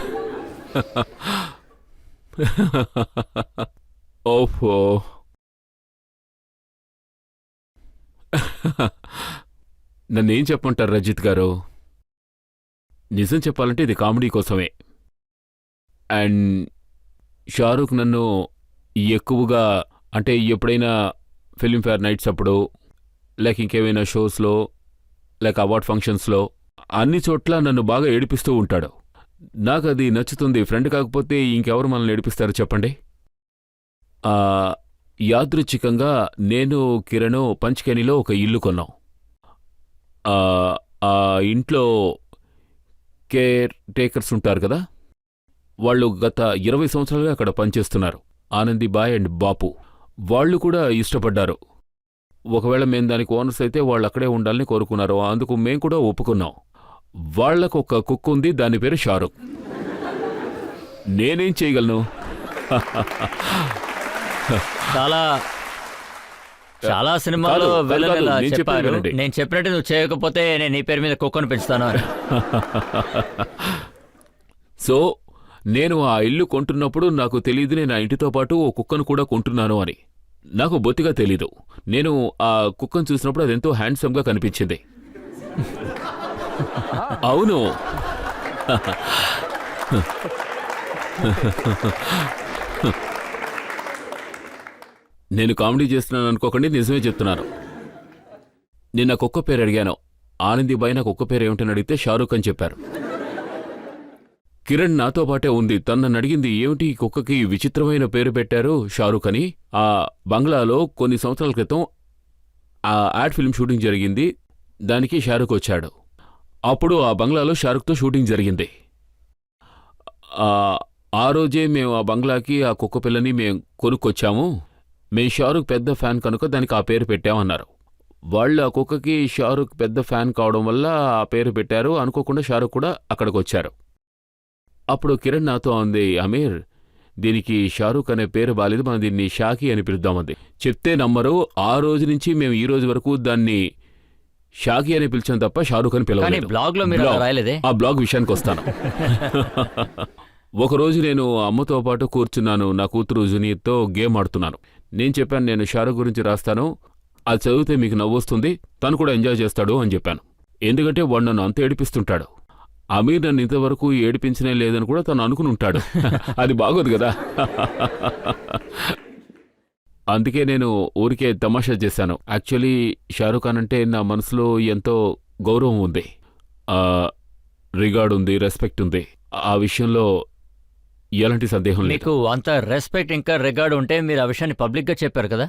ఓహో, నన్నేం చెప్పమంటారు రజిత్ గారు? నిజం చెప్పాలంటే ఇది కామెడీ కోసమే. అండ్ షారూఖ్ నన్ను ఎక్కువగా అంటే ఎప్పుడైనా ఫిల్మ్ఫేర్ నైట్స్ అప్పుడు, లేక ఇంకేమైనా షోస్లో, లేక అవార్డ్ ఫంక్షన్స్లో, అన్ని చోట్ల నన్ను బాగా ఏడిపిస్తూ ఉంటాడు. నాకు అది నచ్చుతుంది. ఫ్రెండ్ కాకపోతే ఇంకెవరు మనల్ని ఏడిపిస్తారు చెప్పండి? యాదృచ్ఛికంగా నేను, కిరణ్ పంచ్కెనీలో ఒక ఇల్లు కొన్నాం. ఆ ఇంట్లో కేర్ టేకర్స్ ఉంటారు కదా, వాళ్ళు గత 20 సంవత్సరాలుగా అక్కడ పనిచేస్తున్నారు. ఆనందిబాయ్ అండ్ బాపు వాళ్ళు కూడా ఇష్టపడ్డారు. ఒకవేళ మేం దానికి ఓనర్స్ అయితే వాళ్ళు అక్కడే ఉండాలని కోరుకున్నారు. అందుకు మేం కూడా ఒప్పుకున్నాం. వాళ్లకు ఒక కుక్క ఉంది, దాని పేరు షారూఖ్. నేనేం చేయగలను? చాలా చాలా సినిమాలో కాదు, విలన్ ఇలా నేను చెప్పారు. చెప్పేది వినండి. నేను చెప్పినట్టు నువ్వు చేయకపోతే నేను నీ పేరు మీద కుక్కను పెంచుతాను అని. సో నేను ఆ ఇల్లు కొంటున్నప్పుడు నాకు తెలీదు నేను ఆ ఇంటితో పాటు ఓ కుక్కను కూడా కొంటున్నాను అని. నాకు బొత్తిగా తెలీదు. నేను ఆ కుక్కను చూసినప్పుడు అదెంతో హ్యాండ్సమ్గా కనిపించింది. అవును, నేను కామెడీ చేస్తున్నాను అనుకోకండి, నిజమే చెప్తున్నాను. నిన్న కుక్క పేరు అడిగాను. ఆనందిబాయ్ నా కుక్క పేరు ఏమిటని అడిగితే షారూఖ్ అని చెప్పారు. కిరణ్ నాతో పాటే ఉంది. తను నన్ను అడిగింది, ఏమిటి ఈ కుక్కకి విచిత్రమైన పేరు పెట్టారు షారూఖ్ అని. ఆ బంగ్లాలో కొన్ని సంవత్సరాల క్రితం ఆ యాడ్ ఫిల్మ్ షూటింగ్ జరిగింది. దానికి షారూఖ్ వచ్చాడు. అప్పుడు ఆ బంగ్లాలో షారూఖ్తో షూటింగ్ జరిగింది. ఆ రోజే మేము ఆ బంగ్లాకి ఆ కుక్క పిల్లని మేము కొనుక్కొచ్చాము. మేం షారూఖ్ పెద్ద ఫ్యాన్ కనుక దానికి ఆ పేరు పెట్టామన్నారు. వాళ్ళు ఆ కుక్కకి షారూఖ్ పెద్ద ఫ్యాన్ కావడం వల్ల ఆ పేరు పెట్టారు. అనుకోకుండా షారూఖ్ కూడా అక్కడికి వచ్చారు. అప్పుడు కిరణ్ నాతో అంది, అమీర్ దీనికి షారూఖ్ అనే పేరు బాలేదు, మనం దీన్ని షాకీ అని పిలుద్దామంది. చెప్తే నమ్మరు, ఆ రోజు నుంచి మేము ఈ రోజు వరకు దాన్ని షాకీ అని పిలిచాం తప్ప షారూఖ్ అని కానీ పిలవలేదు. బ్లాగ్ లో మీరు అలా రాయలేదే. ఆ బ్లాగ్ విషయానికి వస్తాను. ఒకరోజు నేను అమ్మతో పాటు కూర్చున్నాను. నా కూతురు జునీర్తో గేమ్ ఆడుతున్నాను. నేను చెప్పాను, నేను షారూఖ్ గురించి రాస్తాను, అది చదివితే మీకు నవ్వొస్తుంది, తను కూడా ఎంజాయ్ చేస్తాడు అని చెప్పాను. ఎందుకంటే వాడు నన్ను అంత ఏడిపిస్తుంటాడు. అమీర్ నన్ను ఇంతవరకు ఏడిపించనే లేదని కూడా తను అనుకుని ఉంటాడు. అది బాగోదు కదా. అందుకే నేను ఊరికే తమాషా చేశాను. యాక్చువల్లీ షారూఖ్ ఖాన్ అంటే నా మనసులో ఎంతో గౌరవం ఉంది, రిగార్డ్ ఉంది, రెస్పెక్ట్ ఉంది. ఆ విషయంలో ఎలాంటి సందేహం లేదు. మీకు అంత రెస్పెక్ట్ ఇంకా రిగార్డ్ ఉంటే మీరు ఆ విషయాన్ని పబ్లిక్ గా చెప్పారు కదా.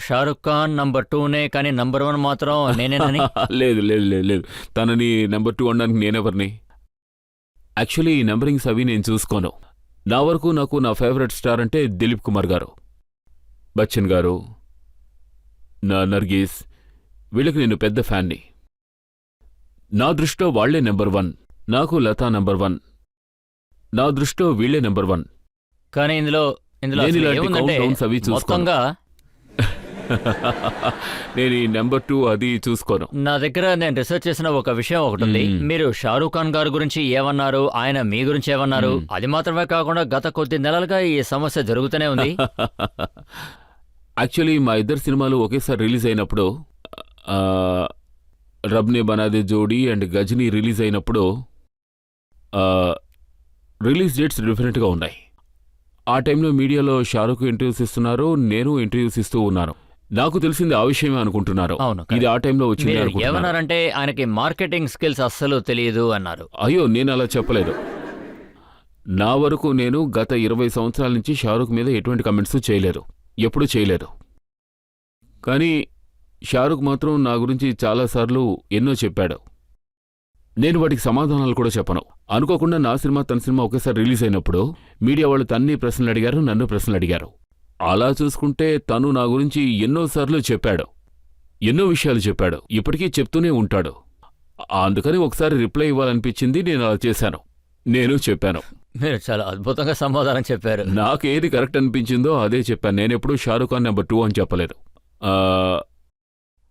షారుఖ్ ఖాన్ నంబర్ 2నే, కానీ నంబర్ 1 మాత్రం నేనేనని. లేదు లేదు లేదు లేదు, తనని నెంబర్ 2 అనడానికి నేనెవరిని? యాక్చువల్లీ ఈ నెంబరింగ్స్ అవి నేను చూసుకోను. నా వరకు నాకు నా ఫేవరెట్ స్టార్ అంటే దిలీప్ కుమార్ గారు, బచ్చన్ గారు, నా నర్గీస్, వీళ్ళకి నేను పెద్ద ఫ్యాన్ని. నా దృష్టిలో వాళ్లే నెంబర్ 1, నాకు లతా నెంబర్ 1, నా దృష్టిలో వీళ్లే నెంబర్ 1. కానీ ఇందులో నేను అసలు ఇలాంటి ఏముందంటే countdowns అవి చూసుకోను. మొత్తంగా నేను ఈ నెంబర్ 2 అది చూసుకోను. నా దగ్గర నేను రీసెర్చ్ చేసిన ఒక విషయం ఒకటి ఉంది. మీరు షారూఖ్ ఖాన్ గారి గురించి ఏమన్నారు, ఆయన మీ గురించి ఏమన్నారు, అది మాత్రమే కాకుండా గత కొద్ది నెలలుగా ఈ సమస్య జరుగుతూనే ఉంది. యాక్చువల్లీ మా ఇద్దరు సినిమాలు ఒకేసారి రిలీజ్ అయినప్పుడు, రబ్నే బనాదే జోడీ అండ్ గజనీ రిలీజ్ అయినప్పుడు రిలీజ్ డేట్స్ డిఫరెంట్గా ఉన్నాయి. ఆ టైంలో మీడియాలో షారూఖ్ ఇంటర్వ్యూస్ ఇస్తున్నారు, నేను ఇంటర్వ్యూస్ ఇస్తూ ఉన్నాను. నాకు తెలిసింది ఆ విషయమే అనుకుంటున్నారు. అవును, ఇది ఆ టైంలో వచ్చింది మీరు అనుకుంటున్నారు. ఏమన్నారంటే ఆయనకి మార్కెటింగ్ స్కిల్స్ అస్సలు తెలియదు అన్నారు. అయ్యో, నేను అలా చెప్పలేదు. నా వరకు నేను గత 20 సంవత్సరాల నుంచి షారూఖ్ మీద ఎటువంటి కమెంట్స్ చేయలేదు, ఎప్పుడూ చేయలేదు. కానీ షారూఖ్ మాత్రం నా గురించి చాలాసార్లు ఎన్నో చెప్పాడు. నేను వాటికి సమాధానాలు కూడా చెప్పను. అనుకోకుండా నా సినిమా తన సినిమా ఒకేసారి రిలీజ్ అయినప్పుడు మీడియా వాళ్ళు తన్ని ప్రశ్నలు అడిగారు, నన్ను ప్రశ్నలు అడిగారు. అలా చూసుకుంటే తను నా గురించి ఎన్నోసార్లు చెప్పాడు, ఎన్నో విషయాలు చెప్పాడు, ఇప్పటికీ చెప్తూనే ఉంటాడు. అందుకని ఒకసారి రిప్లై ఇవ్వాలనిపించింది, నేను అలా చేశాను. నేను చెప్పాను. మీరు చాలా అద్భుతంగా సమాధానం చెప్పారు. నాకేది కరెక్ట్ అనిపించిందో అదే చెప్పాను. నేనెప్పుడూ షారూఖ్ ఖాన్ నెంబర్ 2 అని చెప్పలేదు.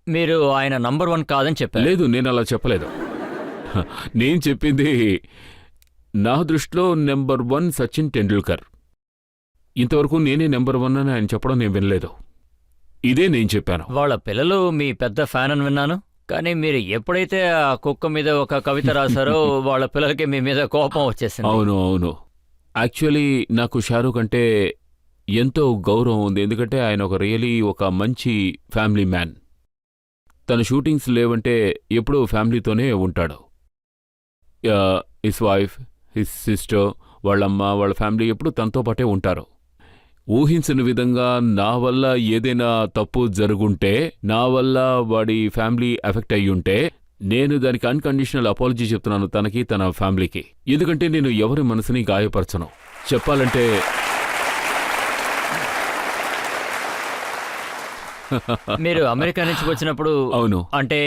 మీరు ఆయన నంబర్ 1 కాదని చెప్పారు. లేదు, నేను అలా చెప్పలేదు. నేను చెప్పింది నా దృష్టిలో నెంబర్ 1 సచిన్ టెండూల్కర్. ఇంతవరకు నేనే నెంబర్ 1 అని ఆయన చెప్పడం నేను వినలేదు. ఇదే నేను చెప్పాను. వాళ్ళ పిల్లలు మీ పెద్ద ఫ్యాన్ అని విన్నాను. కానీ మీరు ఎప్పుడైతే ఆ కుక్క మీద ఒక కవిత రాశారో వాళ్ళ పిల్లలకి మీ మీద కోపం వచ్చేసింది. అవును అవును. యాక్చువల్లీ నాకు షారూఖ్ అంటే ఎంతో గౌరవం ఉంది. ఎందుకంటే ఆయన ఒక మంచి ఫ్యామిలీ మ్యాన్. తన షూటింగ్స్ లేవంటే ఎప్పుడూ ఫ్యామిలీతోనే ఉంటాడు. హిస్ వైఫ్, హిస్ సిస్టర్, వాళ్ళమ్మ, వాళ్ళ ఫ్యామిలీ ఎప్పుడు తనతో పాటే ఉంటారు. ఊహించిన విధంగా నా వల్ల ఏదైనా తప్పు జరుగుంటే, నా వల్ల వాడి ఫ్యామిలీ ఎఫెక్ట్ అయ్యుంటే, నేను దానికి అన్కండిషనల్ అపాలజీ చెప్తున్నాను తనకి, తన ఫ్యామిలీకి. ఎందుకంటే నేను ఎవరి మనసుని గాయపరచను. చెప్పాలంటే మీరు అమెరికా నుంచి వచ్చినప్పుడు, అవును, అంటే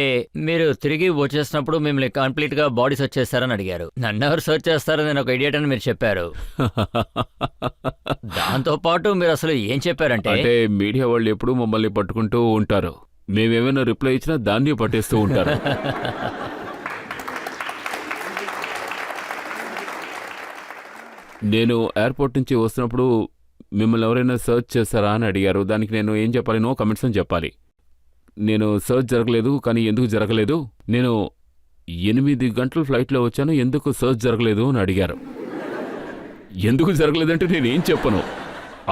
మీరు తిరిగి వచ్చేసినప్పుడు మిమ్మల్ని కంప్లీట్ గా బాడీ సర్చ్ చేస్తారని అడిగారు. నన్ను ఎవరు సర్చ్ చేస్తారని నేను ఒక ఇడియట్ అని మీరు చెప్పారు. దాంతో పాటు మీరు అసలు ఏం చెప్పారంటే, అంటే మీడియా వాళ్ళు ఎప్పుడూ మమ్మల్ని పట్టుకుంటూ ఉంటారు. మేమేమైనా రిప్లై ఇచ్చినా దాన్ని పట్టేస్తూ ఉంటారు. నేను ఎయిర్పోర్ట్ నుంచి వస్తున్నప్పుడు మిమ్మల్ని ఎవరైనా సర్చ్ చేస్తారా అని అడిగారు. దానికి నేను ఏం చెప్పాలి? నో కమెంట్స్ అని చెప్పాలి. నేను సర్చ్ జరగలేదు. కానీ ఎందుకు జరగలేదు? నేను 8 గంటల ఫ్లైట్లో వచ్చాను, ఎందుకు సర్చ్ జరగలేదు అని అడిగారు. ఎందుకు జరగలేదంటే నేనేం చెప్పను.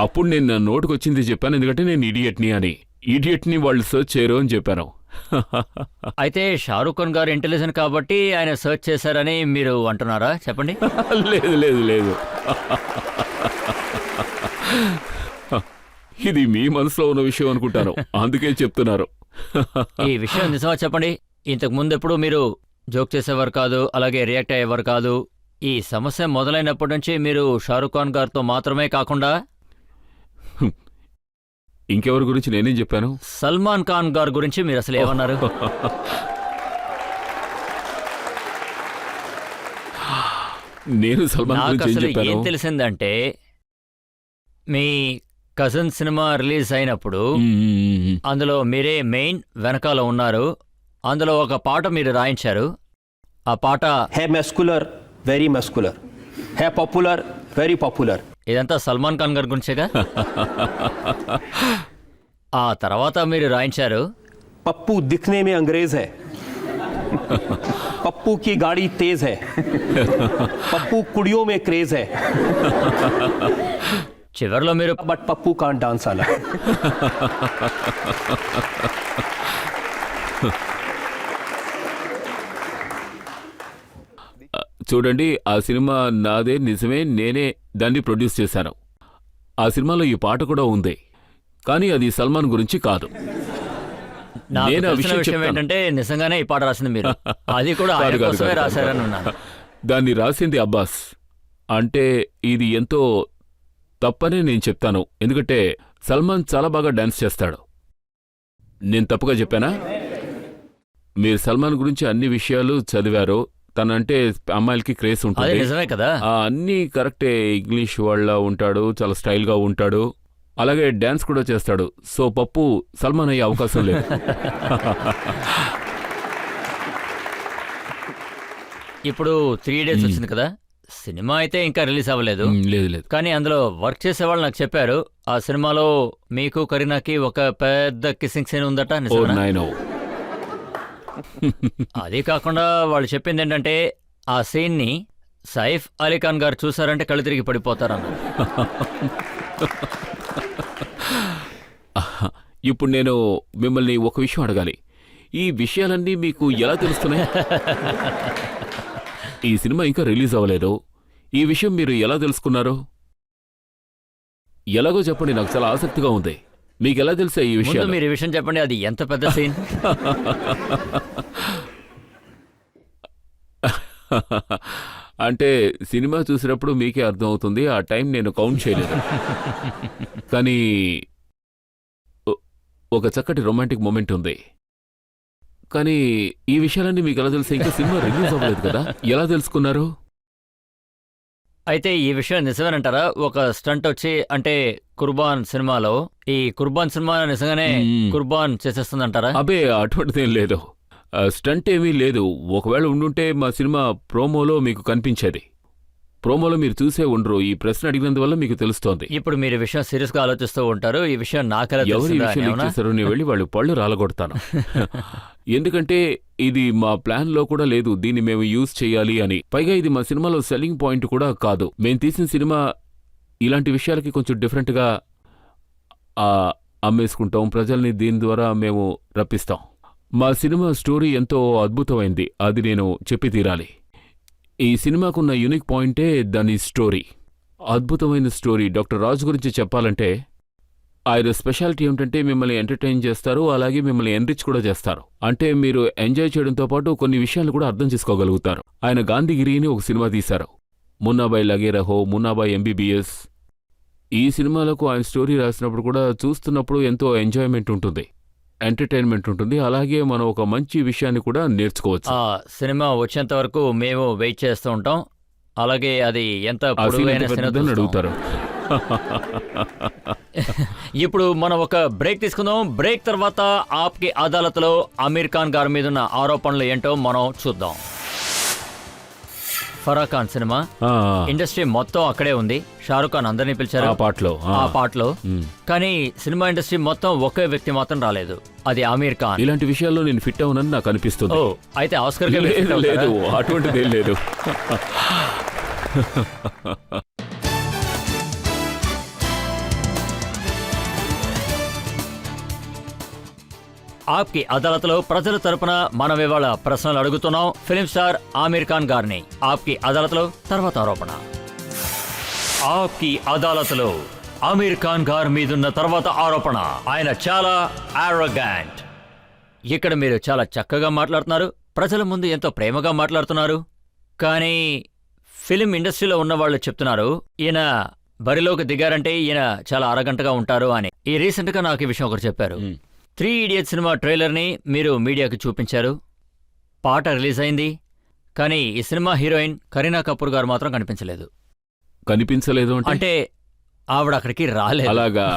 అప్పుడు నేను నా నోటుకు వచ్చింది చెప్పాను, ఎందుకంటే నేను ఇడియట్ని అని. ఇడియట్ని వాళ్ళు సర్చ్ చేయరు అని చెప్పాను. అయితే షారూఖ్ ఖాన్ గారు ఇంటెలిజెంట్ కాబట్టి ఆయన సర్చ్ చేశారని మీరు అంటున్నారా? చెప్పండి. లేదు లేదు లేదు, ఇది మీ మనసులో ఉన్న విషయం అనుకుంటాను, అందుకే చెప్తున్నారు. ఈ విషయం నిజమా చెప్పండి. ఇంతకు ముందు ఎప్పుడు మీరు జోక్ చేసేవారు కాదు, అలాగే రియాక్ట్ అయ్యేవారు కాదు. ఈ సమస్య మొదలైనప్పటి నుంచి మీరు షారూఖ్ ఖాన్ గారితో మాత్రమే కాకుండా ఇంకెవరి గురించి నేనేం చెప్పాను? సల్మాన్ ఖాన్ గారి గురించి మీరు అసలు ఏమన్నారు? నేను సల్మాన్ నాకు గురించి ఏం అసలు చెప్పాను? ఏం తెలిసిందంటే, మీ కజిన్ సినిమా రిలీజ్ అయినప్పుడు అందులో మీరే మెయిన్ వెనకాల ఉన్నారు. అందులో ఒక పాట మీరు రాయించారు. ఆ పాట है मस्कुलर, वेरी मस्कुलर, है पॉपुलर, वेरी पॉपुलर. ఇదంతా సల్మాన్ ఖాన్ గారి గురించేగా? ఆ తర్వాత మీరు రాయించారు, पप्पू दिखने में अंग्रेज है, पप्पू की गाड़ी तेज है, पप्पू कुड़ियों में क्रेज है, చివరిలో మీరు बट पप्पू कांट डांस आला. చూడండి, ఆ సినిమా నాదే, నిజమే, నేనే దాన్ని ప్రొడ్యూస్ చేశాను. ఆ సినిమాలో ఈ పాట కూడా ఉంది, కానీ అది సల్మాన్ గురించి కాదు. నాకు నేను ఆ తెలిసిన విషయం విషయం చెప్తాను. ఏంటంటే నిజంగానే ఈ పాట రాసింది మీరు. అది కూడా ఆయన కాదు, కాదు, కోసమే కాదు, రాశారని కాదు. ఉన్నాను. దాన్ని రాసింది అబ్బాస్. అంటే ఇది ఎంతో తప్పనే నేను చెప్తాను, ఎందుకంటే సల్మాన్ చాలా బాగా డాన్స్ చేస్తాడు. నేను తప్పుగా చెప్పానా? మీరు సల్మాన్ గురించి అన్ని విషయాలు చదివారు. తనంటే అమ్మాయిలకి క్రేజ్ అదే ఉంటుంది. నిజమే కదా. అన్నీ కరెక్టే. ఇంగ్లీష్ వాళ్ళ ఉంటాడు, చాలా స్టైల్గా ఉంటాడు, అలాగే డ్యాన్స్ కూడా చేస్తాడు. సో పప్పు సల్మాన్ అయ్యే అవకాశం లేదు. ఇప్పుడు 3 డేస్ వచ్చింది కదా, సినిమా అయితే ఇంకా రిలీజ్ అవ్వలేదు. లేదు లేదు. కానీ అందులో వర్క్ చేసేవాళ్ళు నాకు చెప్పారు ఆ సినిమాలో మీకు కరీనాకి ఒక పెద్ద కిస్సింగ్ సీన్ ఉందట. ఓ నిజమేనా? నాయనో. అది కాకుండా వాళ్ళు చెప్పింది ఏంటంటే ఆ సీన్ ని సైఫ్ అలీ ఖాన్ గారు చూసారంటే కళ్ళు తిరిగి పడిపోతారన్న. ఇప్పుడు నేను మిమ్మల్ని ఒక విషయం అడగాలి. ఈ విషయాలన్నీ మీకు ఎలా తెలుస్తున్నాయి? ఈ సినిమా ఇంకా రిలీజ్ అవ్వలేదు. ఈ విషయం మీరు ఎలా తెలుసుకున్నారు? ఎలాగో చెప్పండి, నాకు చాలా ఆసక్తిగా ఉంది. మీకు ఎలా తెలుసా ఈ ముందు విషయం? మీరు ఈ విషయం చెప్పండి, అది ఎంత పెద్ద సీన్? అంటే సినిమా చూసినప్పుడు మీకే అర్థం అవుతుంది. ఆ టైం నేను కౌంట్ చేయలేదు. కానీ ఒక చక్కటి రొమాంటిక్ మూమెంట్ ఉంది. కానీ ఈ విషయాలన్నీ మీకు ఎలా తెలుసా? ఇంకా సినిమా రిలీజ్ అవ్వలేదు కదా, ఎలా తెలుసుకున్నారు? అయితే ఈ విషయం నిజమేనంటారా? ఒక స్టంట్ వచ్చి అంటే కుర్బాన్ సినిమాలో ఈ కుర్బాన్ సినిమా నిజంగానే కుర్బాన్ చేసేస్తుందంటారా? అబే అటువంటిదేం లేదు. స్టంట్ ఏమీ లేదు. ఒకవేళ ఉండుంటే మా సినిమా ప్రోమోలో మీకు కనిపించేది. ప్రోమోలో మీరు చూసే ఉండరు. ఈ ప్రశ్న అడిగినందువల్ల మీకు తెలుస్తోంది. ఇప్పుడు మీరు ఈ విషయం సీరియస్ గా ఆలోచిస్తూ ఉంటారు. ఈ విషయం నాకెలా ఎవరు ఈ తెలిసిందా విషయం అని లీక్ ఏమన్నా? చేశారో నేను వెళ్ళి వాళ్ళు పళ్ళు రాలగొడతాను. ఎందుకంటే ఇది మా ప్లాన్ లో కూడా లేదు దీన్ని మేము యూజ్ చేయాలి అని. పైగా ఇది మా సినిమాలో సెల్లింగ్ పాయింట్ కూడా కాదు. మేము తీసిన సినిమా ఇలాంటి విషయాలకి కొంచెం డిఫరెంట్ గా అమ్మేసుకుంటాం. ప్రజల్ని దీని ద్వారా మేము రప్పిస్తాం. మా సినిమా స్టోరీ ఎంతో అద్భుతమైంది. అది నేను చెప్పి తీరాలి. ఈ సినిమాకున్న యూనిక్ పాయింటే దాని స్టోరీ. అద్భుతమైన స్టోరీ. డాక్టర్ రాజు గురించి చెప్పాలంటే ఆయన స్పెషాలిటీ ఏమిటంటే మిమ్మల్ని ఎంటర్టైన్ చేస్తారు, అలాగే మిమ్మల్ని ఎన్రిచ్ కూడా చేస్తారు. అంటే మీరు ఎంజాయ్ చేయడంతో పాటు కొన్ని విషయాలు కూడా అర్థం చేసుకోగలుగుతారు. ఆయన గాంధీగిరిని ఒక సినిమా తీశారు, మున్నాబాయ్ లగే రహో, మున్నాబాయ్ ఎంబీబీఎస్. ఈ సినిమాలకు ఆయన స్టోరీ రాసినప్పుడు కూడా చూస్తున్నప్పుడు ఎంతో ఎంజాయ్మెంట్ ఉంటుంది, ఎంటర్టైన్మెంట్ ఉంటుంది. అలాగే మనం ఒక మంచి విషయాన్ని కూడా నేర్చుకోవచ్చు. ఆ సినిమా వచ్చేంత వరకు మేము వెయిట్ చేస్తూ ఉంటాం. అలాగే అది ఎంత ఆ సీన్ పొడవైన ఎంత సీన్ పెద్దదని అడుగుతారు. ఇప్పుడు మనం ఒక బ్రేక్ తీసుకుందాం. బ్రేక్ తర్వాత ఆప్కి అదాలత్లో అమీర్ ఖాన్ గారి మీద ఉన్న ఆరోపణలు ఏంటో మనం చూద్దాం. ఫరా ఖాన్ సినిమా ఆ, ఇండస్ట్రీ మొత్తం అక్కడే ఉంది. షారుఖ్ ఖాన్ అందరినీ పిలిచారు ఆ పాటలో ఆ పాటలో. కానీ సినిమా ఇండస్ట్రీ మొత్తం ఒకే వ్యక్తి మాత్రం రాలేదు, అది అమీర్ ఖాన్. ఇలాంటి విషయాల్లో నేను ఫిట్ అవునని నాకు అనిపిస్తుంది. ఓ అయితే ఆస్కర్ కి లేదు లేదు, అటువంటిదేం లేదు. ఆప్కి అదాలత్లో ప్రజల తరపున మనం ఇవాళ ప్రశ్నలు అడుగుతున్నాం ఫిల్మ్ స్టార్ ఆమీర్ ఖాన్ గారిని. ఆప్కి అదాలత్లో తర్వాత ఆరోపణ. ఆప్కి అదాలత్లో ఆమీర్ ఖాన్ గారి మీదున్న తర్వాత ఆరోపణ. ఆయన చాలా ఆరోగెంట్. ఇక్కడ మీరు చాలా చక్కగా మాట్లాడుతున్నారు, ప్రజల ముందు ఎంతో ప్రేమగా మాట్లాడుతున్నారు. కానీ ఫిలిం ఇండస్ట్రీలో ఉన్న వాళ్ళు చెప్తున్నారు ఈయన బరిలోకి దిగారంటే ఈయన చాలా అరగంటగా ఉంటారు అని. ఈ రీసెంట్గా నాకు ఈ విషయం ఒకరు చెప్పారు. 3 Idiots సినిమా ట్రైలర్ని మీరు మీడియాకి చూపించారు, పాట రిలీజ్ అయింది, కానీ ఈ సినిమా హీరోయిన్ కరీనా కపూర్ గారు మాత్రం కనిపించలేదు. కనిపించలేదు అంటే ఆవిడ అక్కడికి రాలేదు. అలాగా?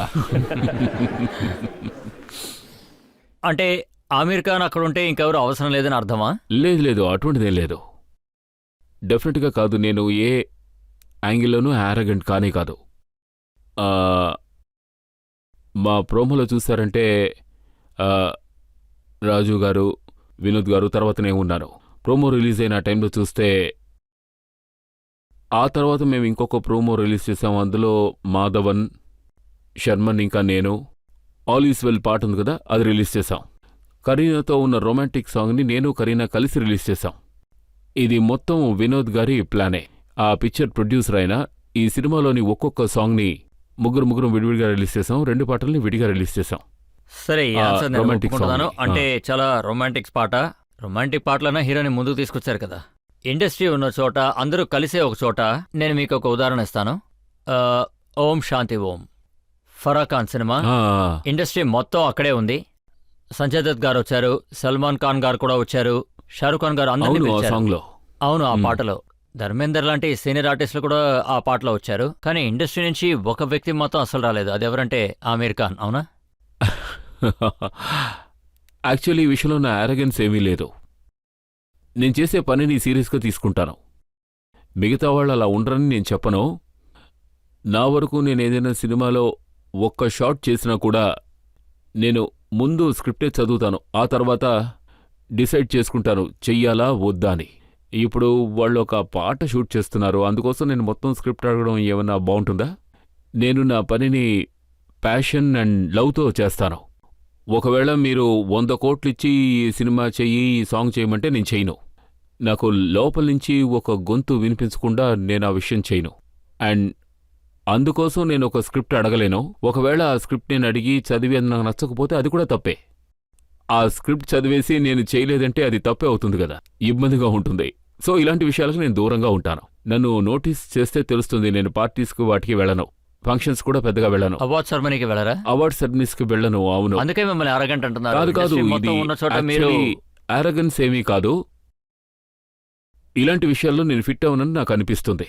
అంటే ఆమీర్ ఖాన్ అక్కడ ఉంటే ఇంకెవరు అవసరం లేదని అర్థమా? లేదు లేదు, అటువంటిదేం లేదు. డెఫినెట్గా కాదు. నేను ఏ యాంగిల్లోనూ యారగెంట్ కానే కాదు. మా ప్రోమోలో చూసారంటే రాజు గారు, వినోద్ గారు తర్వాతనే ఉన్నారు. ప్రోమో రిలీజ్ అయిన టైంలో చూస్తే ఆ తర్వాత మేము ఇంకొక ప్రోమో రిలీజ్ చేసాం. అందులో మాధవన్, శర్మన్ ఇంకా నేను ఆల్ ఈస్ వెల్ పాట ఉంది కదా, అది రిలీజ్ చేశాం. కరీనాతో ఉన్న రొమాంటిక్ సాంగ్ని నేను కరీనా కలిసి రిలీజ్ చేశాం. ఇది మొత్తం వినోద్ గారి ప్లానే. ఆ పిక్చర్ ప్రొడ్యూసర్ అయిన ఈ సినిమాలోని ఒక్కొక్క సాంగ్ని ముగ్గురు విడివిడిగా రిలీజ్ చేసాం, 2 పాటల్ని విడిగా రిలీజ్ చేసాం. సరే ఈ ఆన్సర్ నేను romantic ఒప్పుకుంటున్నాను. song. అంటే చాలా రొమాంటిక్స్ పాట. రొమాంటిక్ పాటలైనా హీరోని ముందుకు తీసుకొచ్చారు కదా. ఇండస్ట్రీ ఉన్న చోట అందరూ కలిసే ఒక చోట. నేను మీకు ఒక ఉదాహరణ ఇస్తాను. ఓం శాంతి ఓం, ఫరా ఖాన్ సినిమా ఆ, ఇండస్ట్రీ మొత్తం అక్కడే ఉంది. సంజయ్ దత్ గారు వచ్చారు, సల్మాన్ ఖాన్ గారు కూడా వచ్చారు, షారుఖ్ ఖాన్ గారు అందరినీ అవును ఆ పిలిచారు. సాంగ్ లో అవును, ఆ పాటలో ధర్మేందర్ లాంటి సీనియర్ ఆర్టిస్టులు కూడా ఆ పాటలో వచ్చారు. కానీ ఇండస్ట్రీ నుంచి ఒక వ్యక్తి మాత్రం అసలు రాలేదు. అదెవరంటే ఆమీర్ ఖాన్. అవునా? యాక్చువల్లీ ఈ విషయంలో నా ఆరగెన్స్ ఏమీ లేదు. నేను చేసే పనిని సీరియస్గా తీసుకుంటాను. మిగతా వాళ్ళు అలా ఉండరని నేను చెప్పను. నా వరకు నేను ఏదైనా సినిమాలో ఒక్క షాట్ చేసినా కూడా నేను ముందు స్క్రిప్టే చదువుతాను, ఆ తర్వాత డిసైడ్ చేసుకుంటాను చెయ్యాలా వద్దా అని. ఇప్పుడు వాళ్ళు ఒక పాట షూట్ చేస్తున్నారు, అందుకోసం నేను మొత్తం స్క్రిప్ట్ అడగడం ఏమన్నా బాగుంటుందా? నేను నా పనిని ప్యాషన్ అండ్ లవ్తో చేస్తాను. ఒకవేళ మీరు 100 కోట్లు ఇచ్చి ఈ సినిమా చెయ్యి, ఈ సాంగ్ చేయమంటే నేను చేయను. నాకు లోపల నుంచి ఒక గొంతు వినిపించకుండా నేను ఆ విషయం చేయను. అండ్ అందుకోసం నేను ఒక స్క్రిప్ట్ అడగలేను. ఒకవేళ ఆ స్క్రిప్ట్ నేను అడిగి చదివి అది నాకు నచ్చకపోతే అది కూడా తప్పే. ఆ స్క్రిప్ట్ చదివేసి నేను చేయలేదంటే అది తప్పే అవుతుంది కదా, ఇబ్బందిగా ఉంటుంది. సో ఇలాంటి విషయాలకు నేను దూరంగా ఉంటాను. నన్ను నోటీస్ చేస్తే తెలుస్తుంది. నేను పార్టీస్కి వాటికి వెళ్ళను, ఫంక్షన్స్ కూడా పెద్దగా వెళ్ళను. అవార్డ్ సెరమనీకి వెళ్ళరా? అవార్డ్ సెరమనీస్కి వెళ్ళను. అవును. అందుకే మిమ్మల్ని అరగంట అంటున్నారు. కాదు కాదు, ఇండస్ట్రీ ఇది మొత్తం ఉన్న చోట మీరు ఆరగన్స్ ఏమీ కాదు. ఇలాంటి విషయాల్లో నేను ఫిట్ అవునని నాకు అనిపిస్తుంది.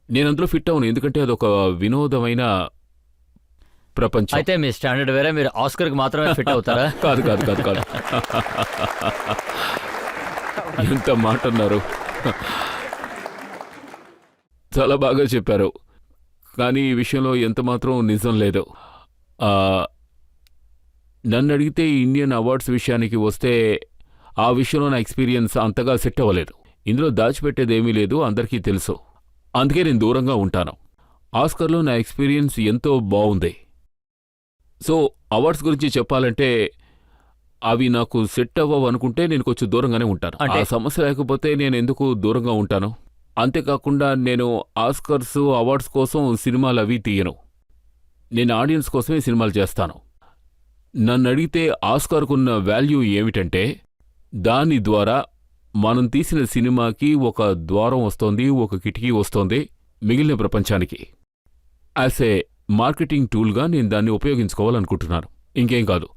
నేను అందులో ఫిట్ అవును, ఎందుకంటే అదొక వినోదమైన ప్రపంచం. అయితే మీ స్టాండర్డ్ వేరే, మీరు ఆస్కర్కి మాత్రమే ఫిట్ అవుతారా? కాదు కాదు కాదు కాదు. ఎంత మాట అన్నారు. చాలా బాగా చెప్పారు. కానీ ఈ విషయంలో ఎంత మాత్రం నిజం లేదు. నన్ను అడిగితే ఇండియన్ అవార్డ్స్ విషయానికి వస్తే ఆ విషయంలో నా ఎక్స్పీరియన్స్ అంతగా సెట్ అవ్వలేదు. ఇందులో దాచిపెట్టేదేమీ లేదు, అందరికీ తెలుసు. అందుకే నేను దూరంగా ఉంటాను. ఆస్కర్లో నా ఎక్స్పీరియన్స్ ఎంతో బాగుంది. సో అవార్డ్స్ గురించి చెప్పాలంటే అవి నాకు సెట్ అవ్వవు అనుకుంటే నేను కొంచెం దూరంగానే ఉంటాను. ఆ సమస్య లేకపోతే నేను ఎందుకు దూరంగా ఉంటాను? అంతేకాకుండా నేను ఆస్కర్స్ అవార్డ్స్ కోసం సినిమాలు అవి తీయను. నేను ఆడియన్స్ కోసమే సినిమాలు చేస్తాను. నన్ను అడిగితే ఆస్కార్కున్న వాల్యూ ఏమిటంటే దాని ద్వారా మనం తీసిన సినిమాకి ఒక ద్వారం వస్తోంది, ఒక కిటికీ వస్తోంది మిగిలిన ప్రపంచానికి. యాజ్ ఏ మార్కెటింగ్ టూల్గా నేను దాన్ని ఉపయోగించుకోవాలనుకుంటున్నాను, ఇంకేం కాదు.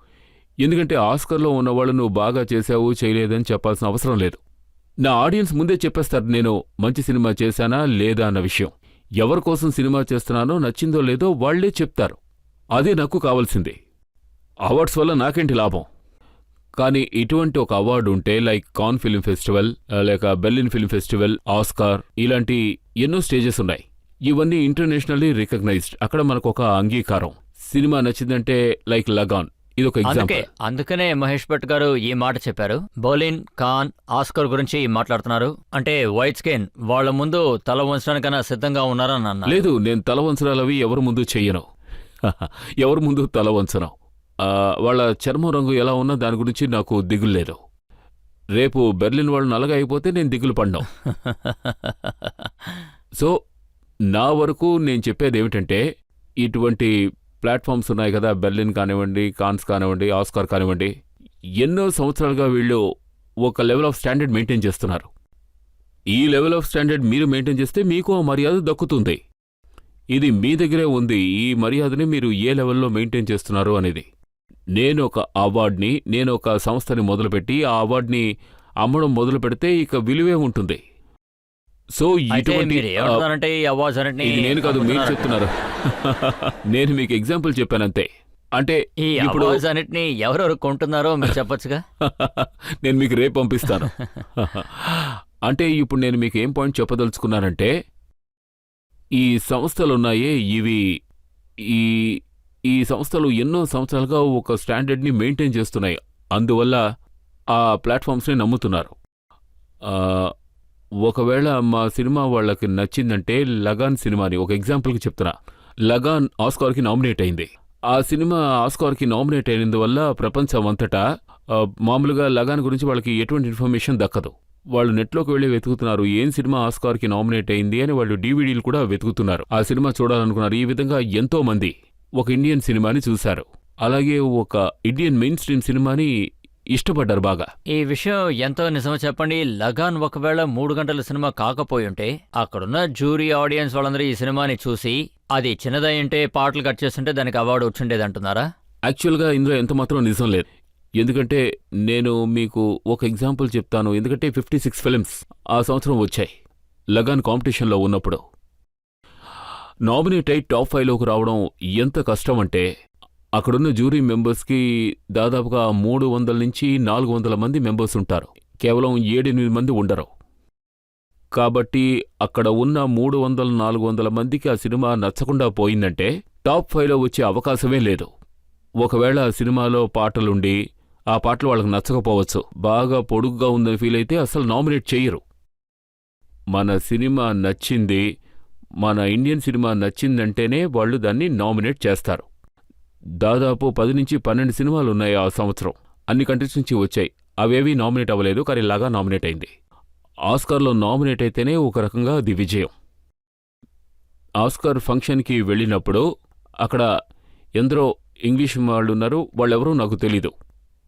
ఎందుకంటే ఆస్కర్లో ఉన్నవాళ్ళు నువ్వు బాగా చేశావు చేయలేదని చెప్పాల్సిన అవసరం లేదు. నా ఆడియన్స్ ముందే చెప్పేస్తారు నేను మంచి సినిమా చేశానా లేదా అన్న విషయం. ఎవరి కోసం సినిమా చేస్తున్నానో నచ్చిందో లేదో వాళ్లే చెప్తారు. అదే నాకు కావాల్సింది. అవార్డ్స్ వల్ల నాకేంటి లాభం? కానీ ఇటువంటి ఒక అవార్డు ఉంటే లైక్ కాన్ ఫిల్మ్ ఫెస్టివల్, లేక బెర్లిన్ ఫిల్మ్ ఫెస్టివల్, ఆస్కార్, ఇలాంటి ఎన్నో స్టేజెస్ ఉన్నాయి. ఇవన్నీ ఇంటర్నేషనల్లీ రికగ్నైజ్డ్. అక్కడ మనకు ఒక అంగీకారం. సినిమా నచ్చిందంటే లైక్ లగాన్, ఇదొక ఎగ్జాంపుల్. అందుకనే మహేష్ భట్ గారు ఈ మాట చెప్పారు. బెర్లిన్, కాన్, ఆస్కర్ గురించి మాట్లాడుతున్నారు అంటే వైట్ స్కిన్ వాళ్ళ ముందు తల వంచడానికైనా సిద్ధంగా ఉన్నారని అన్నారు. లేదు, నేను తల వంచడాలవి ఎవరి ముందు చెయ్యను. ఎవరి ముందు తల వంచను. వాళ్ళ చర్మం రంగు ఎలా ఉన్నా దాని గురించి నాకు దిగులు లేదు. రేపు బెర్లిన్ వాళ్ళు నల్లగా అయిపోతే నేను దిగులు పడ్డాం. సో నా వరకు నేను చెప్పేది ఏమిటంటే ఇటువంటి ప్లాట్ఫామ్స్ ఉన్నాయి కదా, బెర్లిన్ కానివ్వండి, కాన్స్ కానివ్వండి, ఆస్కార్ కానివ్వండి, ఎన్నో సంవత్సరాలుగా వీళ్ళు ఒక లెవెల్ ఆఫ్ స్టాండర్డ్ మెయింటైన్ చేస్తున్నారు. ఈ లెవెల్ ఆఫ్ స్టాండర్డ్ మీరు మెయింటైన్ చేస్తే మీకు ఆ మర్యాద దక్కుతుంది. ఇది మీ దగ్గరే ఉంది. ఈ మర్యాదని మీరు ఏ లెవెల్లో మెయింటైన్ చేస్తున్నారు అనేది. నేను ఒక అవార్డ్ని, నేను ఒక సంస్థని మొదలుపెట్టి ఆ అవార్డ్ని అమ్మడం మొదలు పెడితే ఇక విలువే ఉంటుంది. సో ఇటువంటి ఇది నేను కాదు, మీరు చెప్తున్నారు. నేను మీకు ఎగ్జాంపుల్ చెప్పానంతే. అంటే ఇప్పుడు అన్నిటిని ఎవరెవరు కొంటున్నారో మీరు చెప్పొచ్చుగా. నేను మీకు రేపు పంపిస్తాను. అంటే ఇప్పుడు నేను మీకు ఏం పాయింట్ చెప్పదలుచుకున్నానంటే ఈ సంస్థలున్నాయే ఇవి ఈ సంస్థలు ఎన్నో సంవత్సరాలుగా ఒక స్టాండర్డ్ని మెయింటైన్ చేస్తున్నాయి. అందువల్ల ఆ ప్లాట్ఫామ్స్ని నమ్ముతున్నారు. ఒకవేళ మా సినిమా వాళ్ళకి నచ్చిందంటే లగాన్ సినిమాని ఒక ఎగ్జాంపుల్కి చెప్తున్నా. లగాన్ ఆస్కార్కి నామినేట్ అయింది. ఆ సినిమా ఆస్కార్కి నామినేట్ అయినందువల్ల ప్రపంచం అంతటా మామూలుగా లగాన్ గురించి వాళ్ళకి ఎటువంటి ఇన్ఫర్మేషన్ దక్కదు. వాళ్ళు నెట్లోకి వెళ్ళి వెతుకుతున్నారు ఏం సినిమా ఆస్కార్కి నామినేట్ అయింది అని. వాళ్ళు డీవీడీలు కూడా వెతుకుతున్నారు, ఆ సినిమా చూడాలనుకున్నారు. ఈ విధంగా ఎంతో మంది ఒక ఇండియన్ సినిమాని చూశారు. అలాగే ఒక ఇండియన్ మెయిన్ స్ట్రీమ్ సినిమాని ఇష్టపడ్డారు బాగా. ఈ విషయం ఎంతో నిజమో చెప్పండి. లగాన్ ఒకవేళ 3 గంటల సినిమా కాకపోయుంటే అక్కడున్న జ్యూరీ ఆడియన్స్ వాళ్ళందరూ ఈ సినిమాని చూసి అది చిన్నదై ఉంటే పాటలు కట్ చేస్తుంటే దానికి అవార్డు వచ్చిండేది అంటున్నారా? యాక్చువల్గా ఇందులో ఎంత మాత్రం నిజం లేదు. ఎందుకంటే నేను మీకు ఒక ఎగ్జాంపుల్ చెప్తాను. ఎందుకంటే 56 ఫిల్మ్స్ ఆ సంవత్సరం వచ్చాయి లగాన్ కాంపిటీషన్లో ఉన్నప్పుడు. నామినేట్ అయి టాప్ 5లోకి రావడం ఎంత కష్టం అంటే అక్కడున్న జ్యూరీ మెంబర్స్కి దాదాపుగా 300 నుంచి 400 మంది మెంబర్స్ ఉంటారు. కేవలం 7-8 మంది ఉండరు. కాబట్టి అక్కడ ఉన్న 300-400 మందికి ఆ సినిమా నచ్చకుండా పోయిందంటే టాప్ 5లో వచ్చే అవకాశమే లేదు. ఒకవేళ ఆ సినిమాలో పాటలుండి ఆ పాటలు వాళ్ళకి నచ్చకపోవచ్చు, బాగా పొడుగ్గా ఉందని ఫీల్ అయితే అసలు నామినేట్ చెయ్యరు. మన సినిమా నచ్చింది, మన ఇండియన్ సినిమా నచ్చిందంటేనే వాళ్ళు దాన్ని నామినేట్ చేస్తారు. దాదాపు 10-12 సినిమాలు ఉన్నాయి ఆ సంవత్సరం. అన్ని కంట్రీస్ నుంచి వచ్చాయి. అవేవీ నామినేట్ అవ్వలేదు, కానీ లాగా నామినేట్ అయింది. ఆస్కార్లో నామినేట్ అయితేనే ఒక రకంగా అది విజయం. ఆస్కార్ ఫంక్షన్కి వెళ్ళినప్పుడు అక్కడ ఎందరో ఇంగ్లీష్ వాళ్ళు ఉన్నారు. వాళ్ళెవరూ నాకు తెలీదు.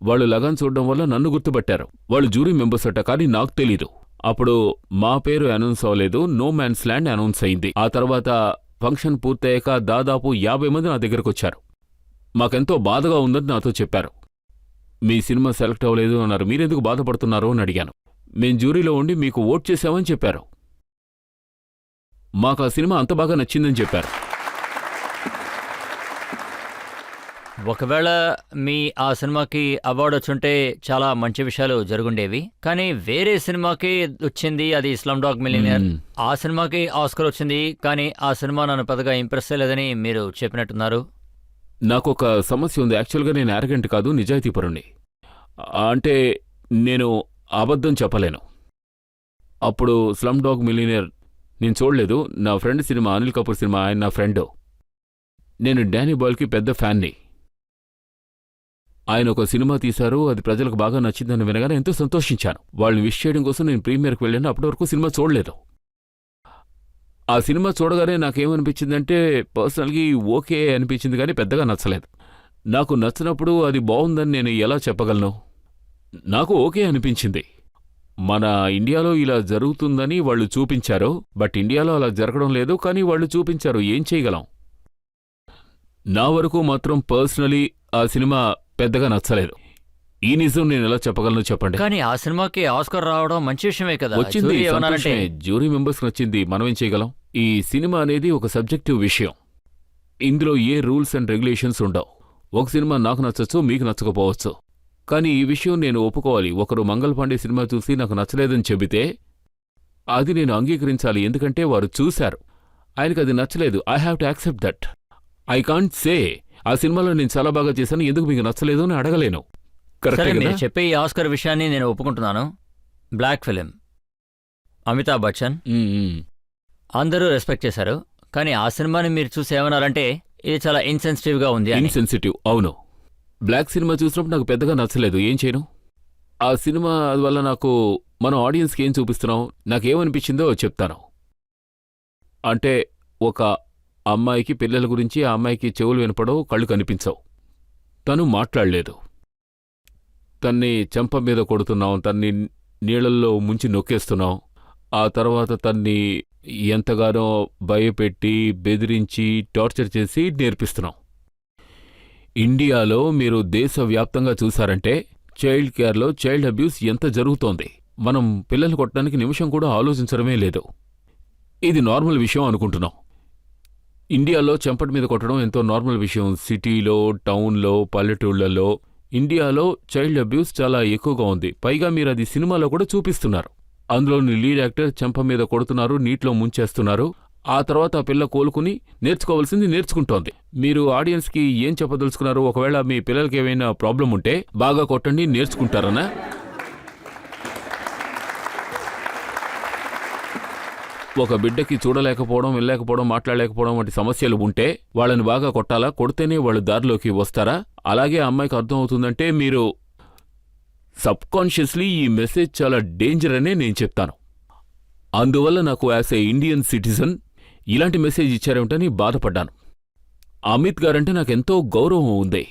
వాళ్ళు లగాన్ చూడడం వల్ల నన్ను గుర్తుపట్టారు. వాళ్ళు జ్యూరీ మెంబర్స్ అట, కానీ నాకు తెలీదు. అప్పుడు మా పేరు అనౌన్స్ అవ్వలేదు, నో మ్యాన్స్ ల్యాండ్ అనౌన్స్ అయింది. ఆ తర్వాత ఫంక్షన్ పూర్తయ్యాక దాదాపు 50 మంది నా దగ్గరకు వచ్చారు. మాకెంతో బాధగా ఉందని నాతో చెప్పారు. మీ సినిమా సెలెక్ట్ అవ్వలేదు అన్నారు. మీరెందుకు బాధపడుతున్నారు అని అడిగాను. మేం జ్యూరీలో ఉండి మీకు ఓట్ చేశామని చెప్పారు. మాకు ఆ సినిమా అంత బాగా నచ్చిందని చెప్పారు. ఒకవేళ మీ ఆ సినిమాకి అవార్డు వచ్చుంటే చాలా మంచి విషయాలు జరుగుండేవి. కానీ వేరే సినిమాకి వచ్చింది, అది స్లమ్ డాగ్ మిలియనీర్. ఆ సినిమాకి ఆస్కర్ వచ్చింది, కానీ ఆ సినిమా నన్ను పెద్దగా ఇంప్రెస్ అయ్యలేదని మీరు చెప్పినట్టున్నారు. నాకొక సమస్య ఉంది. యాక్చువల్గా నేను యారగెంట్ కాదు, నిజాయితీపరుణ్ణి. అంటే నేను అబద్ధం చెప్పలేను. అప్పుడు స్లమ్ డాగ్ మిలియనీర్ నేను చూడలేదు. నా friend cinema, Anil Kapoor cinema, ఆయన నా ఫ్రెండ్. నేను డానీ బాయ్ల్కి పెద్ద ఫ్యాన్ని. ఆయన ఒక సినిమా తీశారు, అది ప్రజలకు బాగా నచ్చిందని వినగానే ఎంతో సంతోషించాను. వాళ్ళని విష్ చేయడం కోసం నేను ప్రీమియర్కి వెళ్ళాను. అప్పటి వరకు సినిమా చూడలేదు. ఆ సినిమా చూడగానే నాకేమనిపించిందంటే పర్సనల్గా ఓకే అనిపించింది, కానీ పెద్దగా నచ్చలేదు. నాకు నచ్చినప్పుడు అది బాగుందని నేను ఎలా చెప్పగలను? నాకు ఓకే అనిపించింది. మన ఇండియాలో ఇలా జరుగుతుందని వాళ్ళు చూపించారు, బట్ ఇండియాలో అలా జరగడం లేదు, కానీ వాళ్ళు చూపించారు. ఏం చేయగలం? నా వరకు మాత్రం పర్సనలీ ఆ సినిమా పెద్దగా నచ్చలేదు. ఈ నిజం నేను ఎలా చెప్పగలను చెప్పండి. కానీ ఆ సినిమాకి ఆస్కర్ రావడం మంచి విషయమే కదా. వచ్చింది, జ్యూరీ ఏమన్నారంటే సంతోషమే. జ్యూరీ మెంబర్స్ నచ్చింది, మనమేం చేయగలం? ఈ సినిమా అనేది ఒక సబ్జెక్టివ్ విషయం. ఇందులో ఏ రూల్స్ అండ్ రెగ్యులేషన్స్ ఉండవు. ఒక సినిమా నాకు నచ్చచ్చు, మీకు నచ్చకపోవచ్చు. కానీ ఈ విషయం నేను ఒప్పుకోవాలి. ఒకరు మంగళ్ పాండే సినిమా చూసి నాకు నచ్చలేదని చెబితే అది నేను అంగీకరించాలి. ఎందుకంటే వారు చూశారు, ఆయనకు అది నచ్చలేదు. I have to accept that. I can't say ఆ సినిమాలో నేను చాలా బాగా చేశాను, ఎందుకు మీకు నచ్చలేదు అని అడగలేను. సరే, కరెక్టే మీరు కదా? చెప్పే ఈ ఆస్కర్ విషయాన్ని నేను ఒప్పుకుంటున్నాను. బ్లాక్ ఫిలిం, అమితాబ్ బచ్చన్ అందరూ రెస్పెక్ట్ చేశారు. కానీ ఆ సినిమాని మీరు చూసి ఏమన్నారంటే ఇది చాలా ఇన్సెన్సిటివ్గా ఉంది అని. ఇన్సెన్సిటివ్, అవును. బ్లాక్ సినిమా చూసినప్పుడు నాకు పెద్దగా నచ్చలేదు. ఏం చేయను? ఆ సినిమా వల్ల నాకు మన ఆడియన్స్కి ఏం చూపిస్తున్నాం, నాకేమనిపించిందో చెప్తాను. అంటే ఒక అమ్మాయికి పిల్లల గురించి, ఆ అమ్మాయికి చెవులు వినపడవు, కళ్ళు కనిపించవు, తను మాట్లాడలేదు, తన్ని చెంప మీద కొడుతున్నాం, తన్ని నీళ్ళల్లో ముంచి నొక్కేస్తున్నాం, ఆ తర్వాత తన్ని ఎంతగానో భయపెట్టి బెదిరించి టార్చర్ చేసి నేర్పిస్తున్నాం. ఇండియాలో మీరు దేశవ్యాప్తంగా చూశారంటే చైల్డ్ కేర్లో చైల్డ్ అబ్యూస్ ఎంత జరుగుతోంది. మనం పిల్లలు కొట్టడానికి నిమిషం కూడా ఆలోచించడమే లేదు. ఇది నార్మల్ విషయం అనుకుంటున్నాం. ఇండియాలో చెంపటి మీద కొట్టడం ఎంతో నార్మల్ విషయం. సిటీలో, టౌన్లో, పల్లెటూళ్లలో ఇండియాలో చైల్డ్ అబ్యూస్ చాలా ఎక్కువగా ఉంది. పైగా మీరు అది సినిమాలో కూడా చూపిస్తున్నారు. అందులోని లీడ్ యాక్టర్ చెంప మీద కొడుతున్నారు, నీటిలో ముంచేస్తున్నారు. ఆ తర్వాత ఆ పిల్ల కోలుకుని నేర్చుకోవాల్సింది నేర్చుకుంటోంది. మీరు ఆడియన్స్కి ఏం చెప్పదలుచుకున్నారు? ఒకవేళ మీ పిల్లలకి ఏమైనా ప్రాబ్లం ఉంటే బాగా కొట్టండి, నేర్చుకుంటారనా? ఒక బిడ్డకి చూడలేకపోవడం, వెళ్ళలేకపోవడం, మాట్లాడలేకపోవడం వంటి సమస్యలు ఉంటే వాళ్ళని బాగా కొట్టాలా? కొడితేనే వాళ్ళు దారిలోకి వస్తారా? అలాగే అమ్మాయికి అర్థం అవుతుందంటే మీరు సబ్కాన్షియస్లీ ఈ మెసేజ్ చాలా డేంజర్ అనే నేను చెప్తాను. అందువల్ల నాకు యాజ్ ఏ ఇండియన్ సిటిజన్ ఇలాంటి మెసేజ్ ఇచ్చారేమిటని బాధపడ్డాను. అమిత్ గారంటే నాకెంతో గౌరవం ఉంది.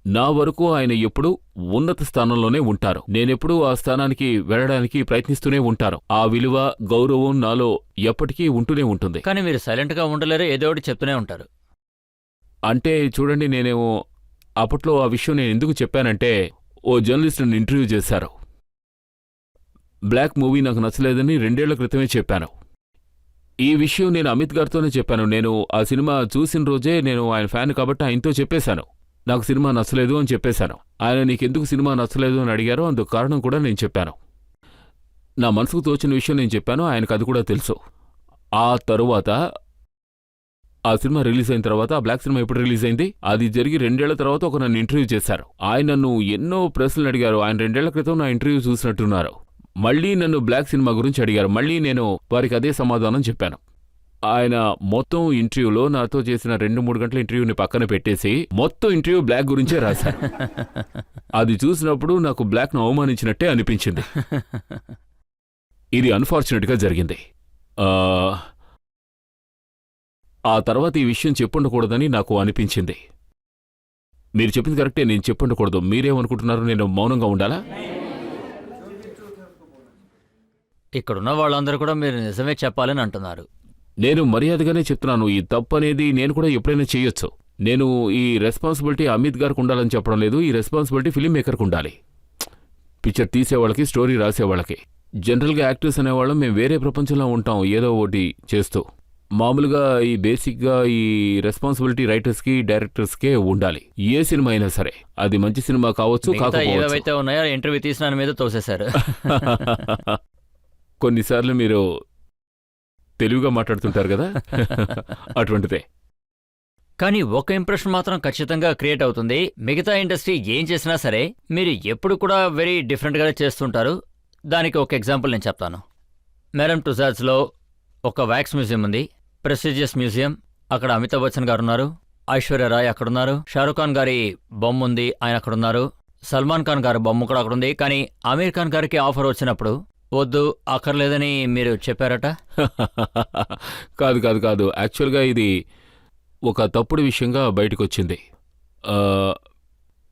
నా వరకు ఆయన ఎప్పుడూ ఉన్నత స్థానంలోనే ఉంటారు. నేనెప్పుడూ ఆ స్థానానికి వెళ్ళడానికి ప్రయత్నిస్తూనే ఉంటాను. ఆ విలువ, గౌరవం నాలో ఎప్పటికీ ఉంటూనే ఉంటుంది. కానీ మీరు సైలెంట్గా ఉండలేరు, ఏదో ఒకటి చెప్తూనే ఉంటారు. అంటే చూడండి, నేనేమో అప్పట్లో ఆ విషయం నేను ఎందుకు చెప్పానంటే, ఓ జర్నలిస్ట్ నన్ను ఇంటర్వ్యూ చేశారు. బ్లాక్ మూవీ నాకు నచ్చలేదని 2 ఏళ్ల క్రితమే చెప్పాను. ఈ విషయం నేను అమిత్ గారితోనే చెప్పాను. నేను ఆ సినిమా చూసిన రోజే నేను ఆయన ఫ్యాన్ కాబట్టి ఆయనతో చెప్పేశాను. నాకు సినిమా నచ్చలేదు అని చెప్పేశాను. ఆయన నీకెందుకు సినిమా నచ్చలేదు అని అడిగారో అందుకు కారణం కూడా నేను చెప్పాను. నా మనసుకు తోచిన విషయం నేను చెప్పాను. ఆయనకు అది కూడా తెలుసు. ఆ తరువాత ఆ సినిమా రిలీజ్ అయిన తర్వాత, ఆ బ్లాక్ సినిమా ఎప్పుడు రిలీజ్ అయింది, అది జరిగి 2 ఏళ్ల తర్వాత ఒక నన్ను ఇంటర్వ్యూ చేశారు. ఆయన నన్ను ఎన్నో ప్రశ్నలు అడిగారు. ఆయన 2 ఏళ్ల క్రితం నా ఇంటర్వ్యూ చూసినట్టున్నారు. మళ్లీ నన్ను బ్లాక్ సినిమా గురించి అడిగారు. మళ్లీ నేను వారికి అదే సమాధానం చెప్పాను. ఆయన మొత్తం ఇంటర్వ్యూలో నాతో చేసిన 2-3 గంటల ఇంటర్వ్యూని పక్కన పెట్టేసి మొత్తం ఇంటర్వ్యూ బ్లాక్ గురించే రాశారు. అది చూసినప్పుడు నాకు బ్లాక్ను అవమానించినట్టే అనిపించింది. ఇది అన్ఫార్చునేట్గా జరిగింది. ఆ తర్వాత ఈ విషయం చెప్పుండకూడదని నాకు అనిపించింది. మీరు చెప్పింది కరెక్టే, నేను చెప్పుండకూడదు. మీరేమనుకుంటున్నారు? నేను మౌనంగా ఉండాలా? ఇక్కడున్న వాళ్ళందరూ కూడా మీరు నిజమే చెప్పాలని అంటున్నారు. నేను మర్యాదగానే చెప్తున్నాను. ఈ తప్పు అనేది నేను కూడా ఎప్పుడైనా చేయొచ్చు. నేను ఈ రెస్పాన్సిబిలిటీ అమిత్ గారికి ఉండాలని చెప్పడం లేదు. ఈ రెస్పాన్సిబిలిటీ ఫిలిం మేకర్కి ఉండాలి. పిక్చర్ తీసేవాళ్ళకి, స్టోరీ రాసేవాళ్ళకి. జనరల్గా యాక్టర్స్ అనేవాళ్ళం మేము వేరే ప్రపంచంలో ఉంటాం, ఏదో ఒకటి చేస్తూ. మామూలుగా ఈ బేసిక్గా ఈ రెస్పాన్సిబిలిటీ రైటర్స్కి, డైరెక్టర్స్కే ఉండాలి. ఏ సినిమా అయినా సరే, అది మంచి సినిమా కావచ్చు, కాకపోవచ్చు. ఏవైతే ఉన్నాయో ఇంటర్వ్యూ తీసిన మీద తోసేశారు. కొన్నిసార్లు మీరు తెలివిగా మాట్లాడుతుంటారు కదా, అటువంటిదే. కానీ ఒక ఇంప్రెషన్ మాత్రం ఖచ్చితంగా క్రియేట్ అవుతుంది. మిగతా ఇండస్ట్రీ ఏం చేసినా సరే మీరు ఎప్పుడు కూడా వెరీ డిఫరెంట్గానే చేస్తుంటారు. దానికి ఒక ఎగ్జాంపుల్ నేను చెప్తాను. మేడమ్ టుసాడ్స్లో ఒక వ్యాక్స్ మ్యూజియం ఉంది, ప్రెస్టీజియస్ మ్యూజియం. అక్కడ అమితాబ్ బచ్చన్ గారు ఉన్నారు, ఐశ్వర్య రాయ్ అక్కడున్నారు, షారూఖ్ ఖాన్ గారి బొమ్మ ఉంది, ఆయన అక్కడున్నారు, సల్మాన్ ఖాన్ గారి బొమ్మ కూడా అక్కడుంది. కానీ ఆమీర్ ఖాన్ గారికి ఆఫర్ వచ్చినప్పుడు వద్దు, అక్కర్లేదని మీరు చెప్పారట. కాదు కాదు కాదు యాక్చువల్గా ఇది ఒక తప్పుడు విషయంగా బయటకొచ్చింది.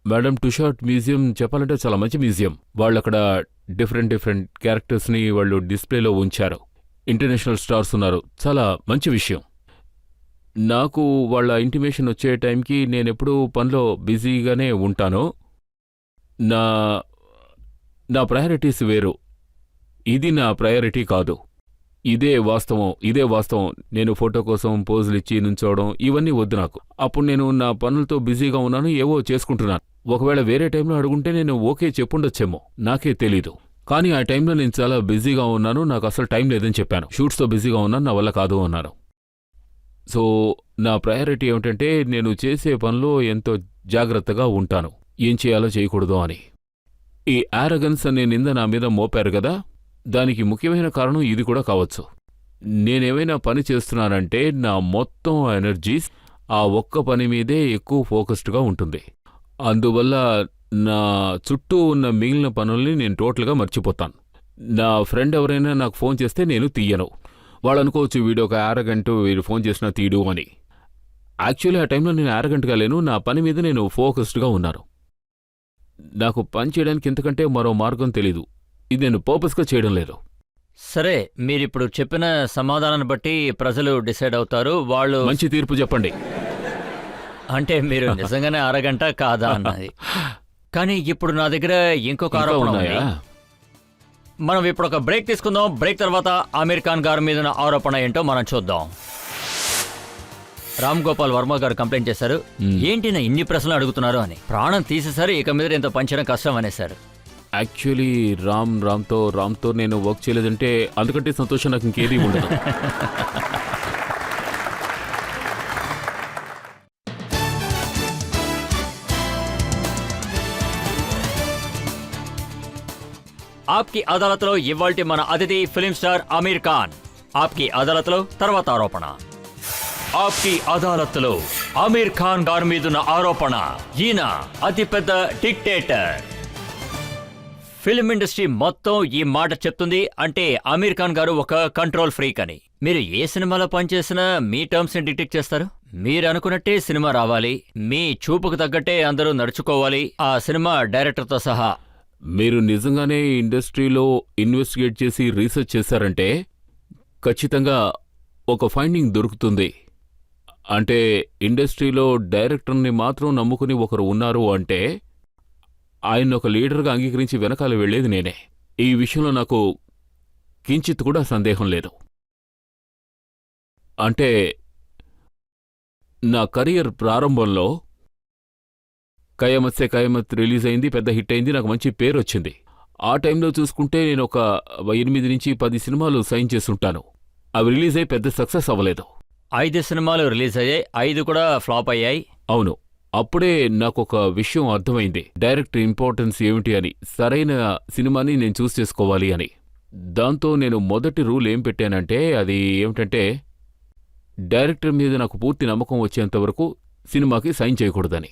మేడం టుషాట్ మ్యూజియం చెప్పాలంటే చాలా మంచి మ్యూజియం. వాళ్ళు అక్కడ డిఫరెంట్ క్యారెక్టర్స్ని వాళ్ళు డిస్ప్లేలో ఉంచారు. ఇంటర్నేషనల్ స్టార్స్ ఉన్నారు. చాలా మంచి విషయం. నాకు వాళ్ళ ఇంటిమేషన్ వచ్చే టైంకి నేనెప్పుడూ పనిలో బిజీగానే ఉంటాను. నా ప్రయారిటీస్ వేరు. ఇది నా ప్రయారిటీ కాదు. ఇదే వాస్తవం. నేను ఫోటో కోసం పోజులు ఇచ్చి నుంచోవడం ఇవన్నీ వద్దు నాకు. అప్పుడు నేను నా పనులతో బిజీగా ఉన్నాను, ఏవో చేసుకుంటున్నాను. ఒకవేళ వేరే టైంలో అడుగుంటే నేను ఓకే చెప్పుండొచ్చేమో, నాకే తెలీదు. కానీ ఆ టైంలో నేను చాలా బిజీగా ఉన్నాను, నాకు అసలు టైం లేదని చెప్పాను. షూట్స్తో బిజీగా ఉన్నాను, నా వల్ల కాదు అన్నాను. సో నా ప్రయారిటీ ఏమిటంటే నేను చేసే పనిలో ఎంతో జాగ్రత్తగా ఉంటాను, ఏం చేయాలో చేయకూడదు అని. ఈ యారగన్స్ అనే నింద నా మీద మోపారు కదా, దానికి ముఖ్యమైన కారణం ఇది కూడా కావచ్చు. నేనేమైనా పని చేస్తున్నానంటే నా మొత్తం ఎనర్జీస్ ఆ ఒక్క పని మీదే ఎక్కువ ఫోకస్డ్గా ఉంటుంది. అందువల్ల నా చుట్టూ ఉన్న మిగిలిన పనుల్ని నేను టోటల్గా మర్చిపోతాను. నా ఫ్రెండ్ ఎవరైనా నాకు ఫోన్ చేస్తే నేను తీయను. వాళ్ళు అనుకోవచ్చు వీడు ఒక యారగంటు, వీడు ఫోన్ చేసినా తీయడు అని. యాక్చువల్లీ ఆ టైంలో నేను యారగంట్గా లేను, నా పని మీద నేను ఫోకస్డ్గా ఉన్నాను. నాకు పని చేయడానికి ఇంతకంటే మరో మార్గం తెలీదు. ఇది నేను పర్పస్గా చేయడం లేదు. సరే, మీరిప్పుడు చెప్పిన సమాధానాన్ని బట్టి ప్రజలు డిసైడ్ అవుతారు. వాళ్ళు మంచి తీర్పు చెప్పండి. అంటే మీరు నిజంగానే అరగంట కాదా అన్నది. కానీ ఇప్పుడు నా దగ్గర ఇంకొక ఆరోపణ ఉంది. మనం ఇప్పుడు ఒక బ్రేక్ తీసుకుందాం. బ్రేక్ తర్వాత ఆమీర్ ఖాన్ గారి మీద ఆరోపణ ఏంటో మనం చూద్దాం. రామ్ గోపాల్ వర్మ గారు కంప్లైంట్ చేశారు, ఏంటి నా ఇన్ని ప్రశ్నలు అడుగుతున్నారు అని. ప్రాణం తీసేశారు, ఇక మీద ఇంత పంచడం కష్టం అనేశారు. యాక్చువల్లీ రామ్తో నేను వర్క్ చేయలేదంటే అందుకంటే సంతోషం నాకు ఇంకేదీ ఉండదు. ఆప్కి అదాలత్లో ఇవాల్టి మన అతిథి ఫిలిం స్టార్ ఆమీర్ ఖాన్. ఆప్కి అదాలత్లో తర్వాత ఆరోపణ. ఆప్కి అదాలత్లో ఆమీర్ ఖాన్ గారి మీదున్న ఆరోపణ, ఈయన అతిపెద్ద డిక్టేటర్. ఫిల్మ్ ఇండస్ట్రీ మొత్తం ఈ మాట చెప్తుంది. అంటే ఆమీర్ ఖాన్ గారు ఒక కంట్రోల్ ఫ్రీక్ అని. మీరు ఏ సినిమాలో పనిచేసినా మీ టర్మ్స్ ని డిటెక్ట్ చేస్తారు. మీరు అనుకున్నట్టే సినిమా రావాలి, మీ చూపుకు తగ్గట్టే అందరూ నడుచుకోవాలి, ఆ సినిమా డైరెక్టర్తో సహా. మీరు నిజంగానే ఇండస్ట్రీలో ఇన్వెస్టిగేట్ చేసి రీసెర్చ్ చేశారంటే ఖచ్చితంగా ఒక ఫైండింగ్ దొరుకుతుంది. అంటే ఇండస్ట్రీలో డైరెక్టర్ని మాత్రం నమ్ముకుని ఒకరు ఉన్నారు అంటే ఆయన ఒక లీడర్గా అంగీకరించి వెనకాల వెళ్లేది నేనే. ఈ విషయంలో నాకు కించిత్ కూడా సందేహం లేదు. అంటే నా కెరియర్ ప్రారంభంలో కయామత్ సే కయామత్ రిలీజ్ అయింది, పెద్ద హిట్ అయింది, నాకు మంచి పేరు వచ్చింది. ఆ టైంలో చూసుకుంటే నేను ఒక 8 నుంచి 10 సినిమాలు సైన్ చేసుంటాను. అవి రిలీజ్ అయ్యి పెద్ద సక్సెస్ అవ్వలేదు. 5 సినిమాలు రిలీజ్ అయ్యాయి, 5 కూడా ఫ్లాప్ అయ్యాయి. అవును, అప్పుడే నాకొక విషయం అర్థమైంది, డైరెక్టర్ ఇంపార్టెన్స్ ఏమిటి అని. సరైన సినిమాని నేను చూస్ చేసుకోవాలి అని. దాంతో నేను మొదటి రూల్ ఏం పెట్టానంటే అది ఏమిటంటే డైరెక్టర్ మీద నాకు పూర్తి నమ్మకం వచ్చేంతవరకు సినిమాకి సైన్ చేయకూడదని.